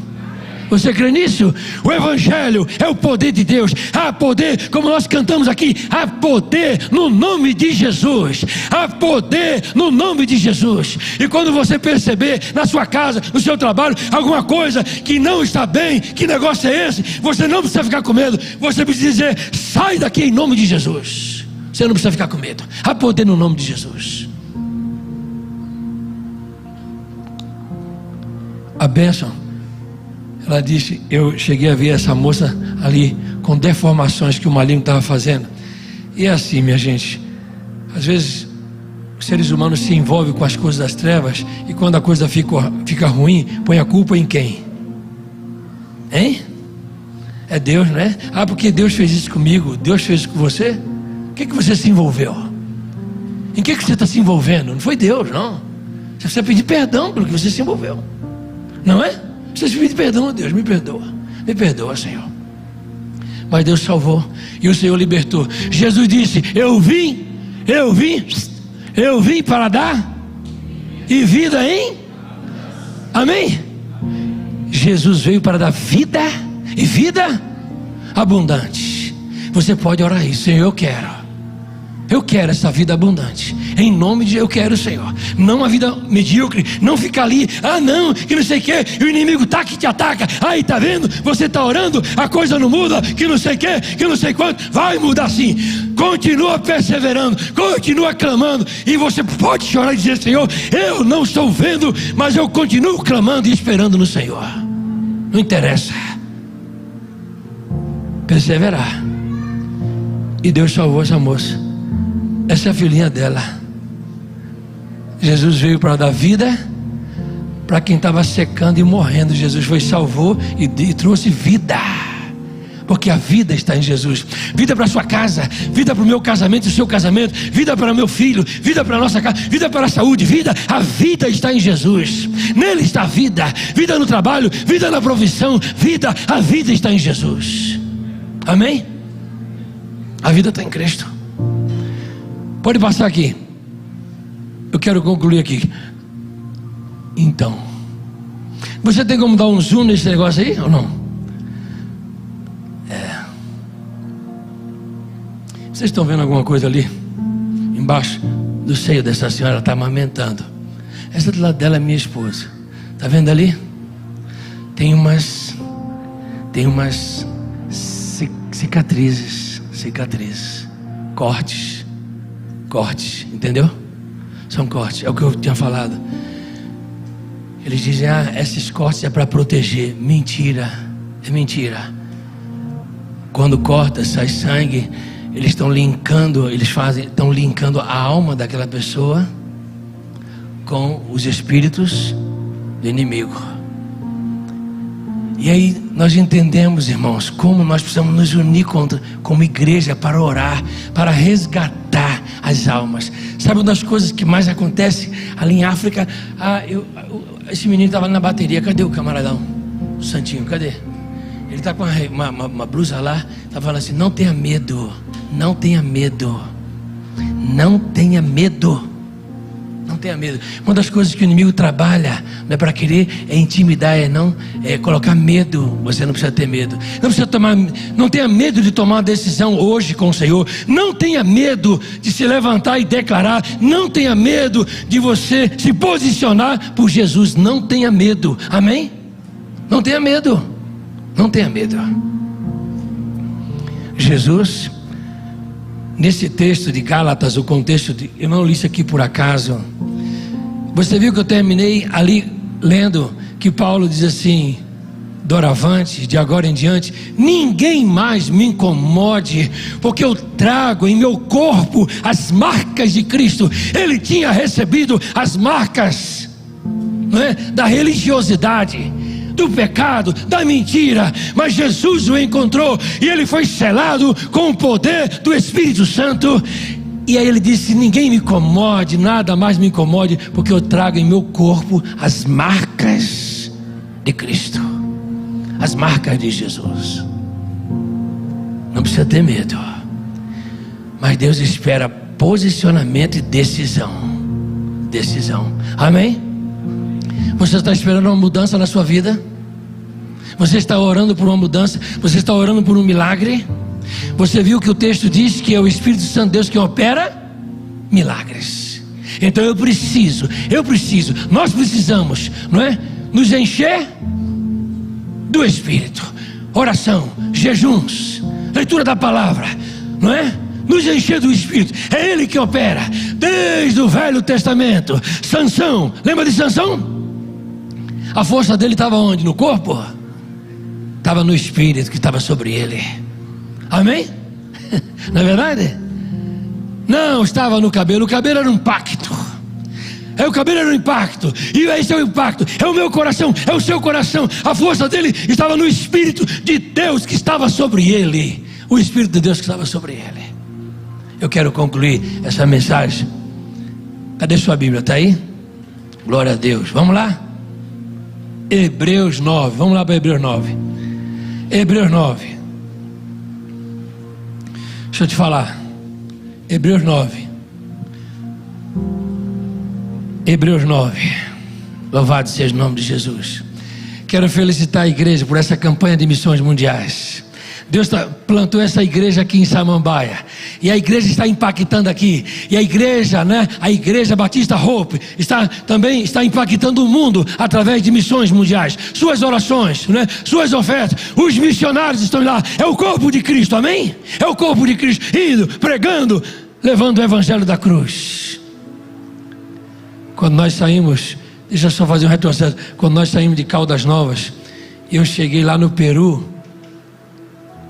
Você crê nisso? O evangelho é o poder de Deus. Há poder, como nós cantamos aqui, há poder no nome de Jesus. Há poder no nome de Jesus. E quando você perceber na sua casa, no seu trabalho, alguma coisa que não está bem, que negócio é esse? Você não precisa ficar com medo. Você precisa dizer: sai daqui em nome de Jesus. Você não precisa ficar com medo. Há poder no nome de Jesus. A bênção, ela disse, eu cheguei a ver essa moça ali com deformações que o maligno estava fazendo. E é assim, minha gente, às vezes os seres humanos se envolvem com as coisas das trevas, e quando a coisa fica ruim, põe a culpa em quem? Hein? É Deus, né? Ah, porque Deus fez isso comigo, Deus fez isso com você? O que você se envolveu? Em que você está se envolvendo? Não foi Deus, não. Você precisa pedir perdão pelo que você se envolveu, não é? Você pede perdão a Deus, me perdoa, Senhor. Mas Deus salvou e o Senhor libertou. Jesus disse: eu vim para dar e vida em... Amém? Jesus veio para dar vida e vida abundante. Você pode orar isso: Senhor, eu quero essa vida abundante, em nome de... eu quero, Senhor, não uma vida medíocre, não ficar ali, não, que não sei o que, e o inimigo tá que te ataca, aí tá vendo, você tá orando, a coisa não muda, que não sei o que não sei quanto, vai mudar sim. Continua perseverando, continua clamando, e você pode chorar e dizer: Senhor, eu não estou vendo, mas eu continuo clamando e esperando no Senhor. Não interessa, perseverar. E Deus salvou essa moça. Essa é a filhinha dela. Jesus veio para dar vida para quem estava secando e morrendo. Jesus foi, salvou e trouxe vida, porque a vida está em Jesus. Vida para a sua casa, vida para o meu casamento e o seu casamento, vida para o meu filho, vida para a nossa casa, vida para a saúde, a vida está em Jesus. Nele está a vida, vida no trabalho, vida na profissão, a vida está em Jesus. Amém? A vida está em Cristo. Pode passar aqui. Eu quero concluir aqui. Então, você tem como dar um zoom nesse negócio aí ou não? Vocês estão vendo alguma coisa ali embaixo do seio dessa senhora? Ela está amamentando. Essa do lado dela é minha esposa. Está vendo ali? Tem umas cicatrizes, cortes, entendeu? São cortes, é o que eu tinha falado. Eles dizem: esses cortes é para proteger. Mentira, é mentira. Quando corta, sai sangue, eles estão linkando, estão linkando a alma daquela pessoa com os espíritos do inimigo. E aí nós entendemos, irmãos, como nós precisamos nos unir como igreja para orar, para resgatar as almas. Sabe uma das coisas que mais acontece ali em África? Esse menino estava na bateria. Cadê o camaradão? O Santinho, cadê? Ele está com uma blusa lá. Está falando assim: não tenha medo, não tenha medo, não tenha medo, não tenha medo. Uma das coisas que o inimigo trabalha, não é para querer, é intimidar, é colocar medo. Você não precisa ter medo. Não tenha medo de tomar uma decisão hoje com o Senhor. Não tenha medo de se levantar e declarar. Não tenha medo de você se posicionar por Jesus. Não tenha medo. Amém? Não tenha medo. Não tenha medo. Jesus, nesse texto de Gálatas, o contexto eu não li isso aqui por acaso. Você viu que eu terminei ali lendo que Paulo diz assim: doravante, de agora em diante, ninguém mais me incomode, porque eu trago em meu corpo as marcas de Cristo. Ele tinha recebido as marcas, não é, da religiosidade, do pecado, da mentira, mas Jesus o encontrou e ele foi selado com o poder do Espírito Santo. E aí ele disse: ninguém me incomode, nada mais me incomode, porque eu trago em meu corpo as marcas de Cristo, as marcas de Jesus. Não precisa ter medo, mas Deus espera posicionamento e decisão. Amém? Você está esperando uma mudança na sua vida? Você está orando por uma mudança? Você está orando por um milagre? Você viu que o texto diz que é o Espírito Santo de Deus que opera milagres. Então nós precisamos, não é? Nos encher do Espírito. Oração, jejuns, leitura da palavra, não é? Nos encher do Espírito. É Ele que opera. Desde o Velho Testamento. Sansão, lembra de Sansão? A força dele estava onde? No corpo? Estava no Espírito que estava sobre ele. Amém? Não é verdade? Não estava no cabelo. O cabelo era um pacto. O cabelo era um impacto. E esse é o impacto. É o meu coração, é o seu coração. A força dele estava no Espírito de Deus que estava sobre ele. O Espírito de Deus que estava sobre ele. Eu quero concluir essa mensagem. Cadê sua Bíblia? Está aí? Glória a Deus. Vamos lá? Hebreus 9. Vamos lá para Hebreus 9. Hebreus 9. Deixa eu te falar. Hebreus 9. Hebreus 9. Louvado seja o nome de Jesus. Quero felicitar a igreja por essa campanha de missões mundiais. Deus plantou essa igreja aqui em Samambaia, e a igreja está impactando aqui, e a igreja, né, a igreja Batista Hope também está impactando o mundo através de missões mundiais. Suas orações, né, suas ofertas, os missionários estão lá. É o corpo de Cristo, amém? É o corpo de Cristo indo, pregando, levando o evangelho da cruz. Quando nós saímos, deixa eu só fazer um retrocesso. Quando nós saímos de Caldas Novas, eu cheguei lá no Peru.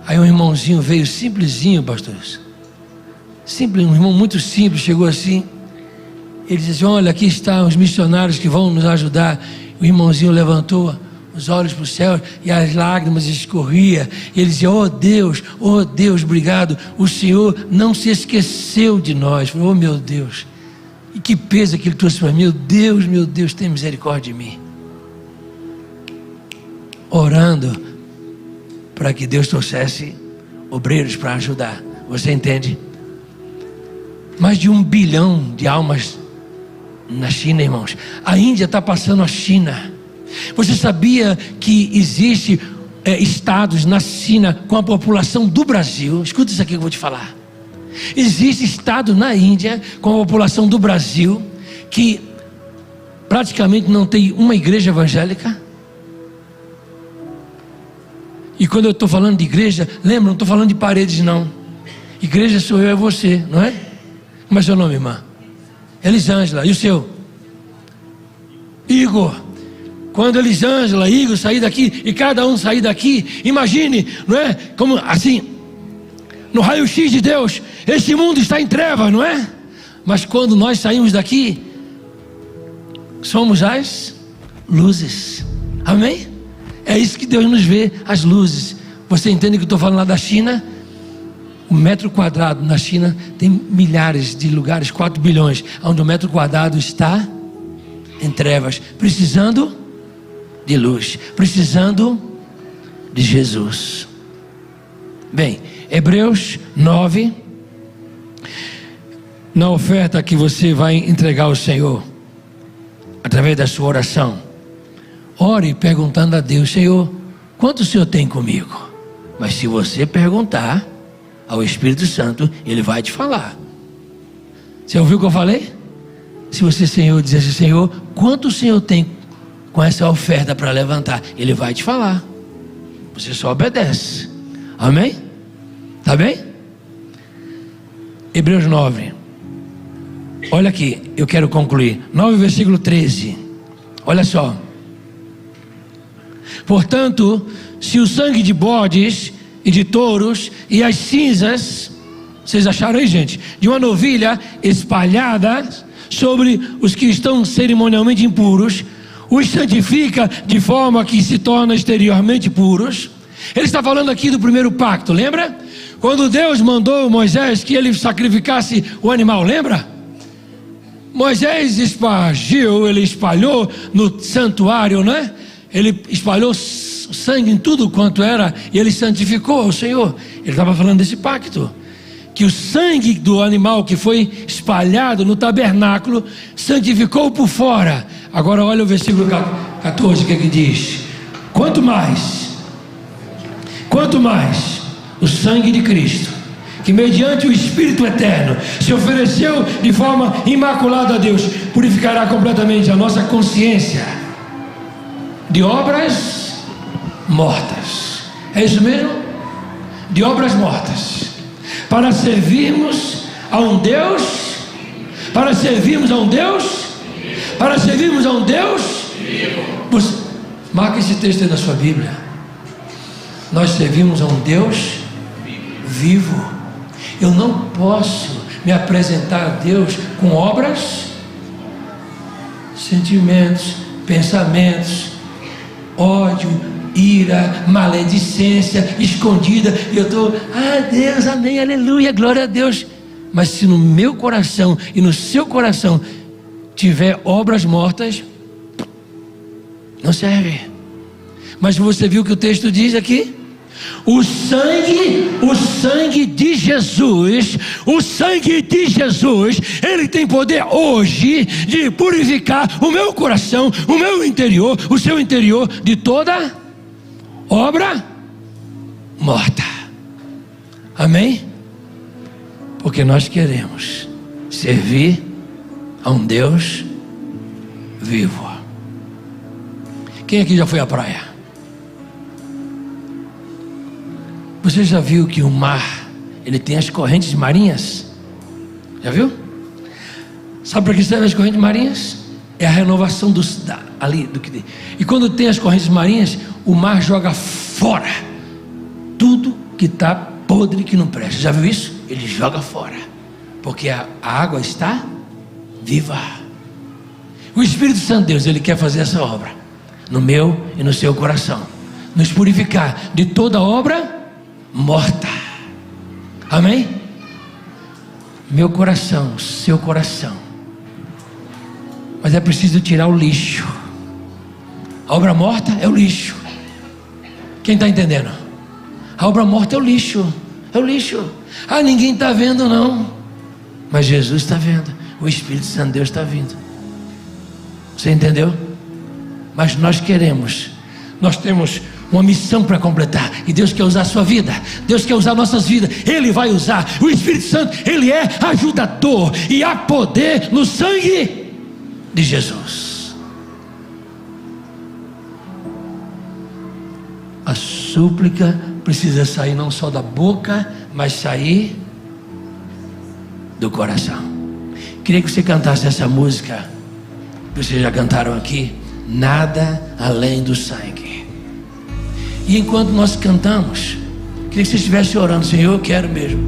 Aí um irmãozinho veio simplesinho, pastor. Simples, um irmão muito simples, chegou assim. Ele disse: olha, aqui estão os missionários que vão nos ajudar. O irmãozinho levantou os olhos para o céu e as lágrimas escorriam. E ele dizia: oh Deus, obrigado. O Senhor não se esqueceu de nós. Falei: oh meu Deus. E que peso que ele trouxe para mim. Meu Deus, tem misericórdia de mim. Orando para que Deus trouxesse obreiros para ajudar. Você entende? Mais de 1 bilhão de almas na China, irmãos. A Índia está passando a China. Você sabia que existe estados na China com a população do Brasil? Escuta isso aqui que eu vou te falar. Existe estado na Índia com a população do Brasil que praticamente não tem uma igreja evangélica. E quando eu estou falando de igreja, lembra, não estou falando de paredes não. Igreja sou eu, é você, não é? Como é seu nome, irmã? Elisângela. E o seu? Igor. Quando Elisângela, Igor sair daqui e cada um sair daqui, imagine, não é? Como assim, no raio-x de Deus, esse mundo está em trevas, não é? Mas quando nós saímos daqui, somos as luzes. Amém? É isso que Deus nos vê, as luzes. Você entende que eu estou falando lá da China? O metro quadrado na China tem milhares de lugares, 4 bilhões, onde o metro quadrado está em trevas, precisando de luz, precisando de Jesus. Bem, Hebreus 9, na oferta que você vai entregar ao Senhor, através da sua oração, ore perguntando a Deus: Senhor, quanto o Senhor tem comigo? Mas se você perguntar ao Espírito Santo, Ele vai te falar. Você ouviu o que eu falei? Se você, Senhor, dizer assim: Senhor, quanto o Senhor tem com essa oferta para levantar? Ele vai te falar. Você só obedece. Amém? Tá bem? Hebreus 9. Olha aqui, eu quero concluir. 9, versículo 13. Olha só. Portanto, se o sangue de bodes e de touros e as cinzas, vocês acharam aí, gente, de uma novilha espalhada sobre os que estão cerimonialmente impuros, os santifica de forma que se tornam exteriormente puros. Ele está falando aqui do primeiro pacto, lembra? Quando Deus mandou Moisés que ele sacrificasse o animal, lembra? Moisés ele espalhou no santuário, né? Ele espalhou sangue em tudo quanto era, e ele santificou o Senhor. Ele estava falando desse pacto, que o sangue do animal que foi espalhado no tabernáculo santificou por fora. Agora olha o versículo 14, que diz: quanto mais o sangue de Cristo, que mediante o Espírito eterno se ofereceu de forma imaculada a Deus, purificará completamente a nossa consciência de obras mortas. É isso mesmo? De obras mortas, para servirmos a um Deus marca esse texto aí na sua Bíblia. Nós servimos a um Deus vivo. Eu não posso me apresentar a Deus com obras, sentimentos, pensamentos, ódio, ira, maledicência escondida. E eu estou: Deus, amém, aleluia, glória a Deus. Mas se no meu coração e no seu coração tiver obras mortas, não serve. Mas você viu o que o texto diz aqui? O sangue de Jesus, ele tem poder hoje de purificar o meu coração, o meu interior, o seu interior, de toda obra morta. Amém? Porque nós queremos servir a um Deus vivo. Quem aqui já foi à praia? Você já viu que o mar, ele tem as correntes marinhas? Já viu? Sabe para que servem as correntes marinhas? É a renovação do que tem. E quando tem as correntes marinhas, o mar joga fora tudo que está podre, que não presta. Já viu isso? Ele joga fora, porque a água está viva. O Espírito Santo de Deus, ele quer fazer essa obra no meu e no seu coração, nos purificar de toda obra morta. Amém? Meu coração, seu coração. Mas é preciso tirar o lixo. A obra morta é o lixo. Quem está entendendo? A obra morta é o lixo. É o lixo. Ninguém está vendo não, mas Jesus está vendo. O Espírito Santo de Deus está vindo. Você entendeu? Mas nós temos uma missão para completar, e Deus quer usar a sua vida, Deus quer usar nossas vidas, Ele vai usar. O Espírito Santo, Ele é ajudador, e há poder no sangue de Jesus. A súplica precisa sair não só da boca, mas sair do coração. Queria que você cantasse essa música que vocês já cantaram aqui: nada além do sangue. E enquanto nós cantamos, queria que você estivesse orando: Senhor, eu quero mesmo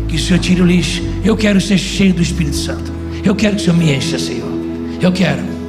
que o Senhor tire o lixo. Eu quero ser cheio do Espírito Santo. Eu quero que o Senhor me encha, Senhor. Eu quero.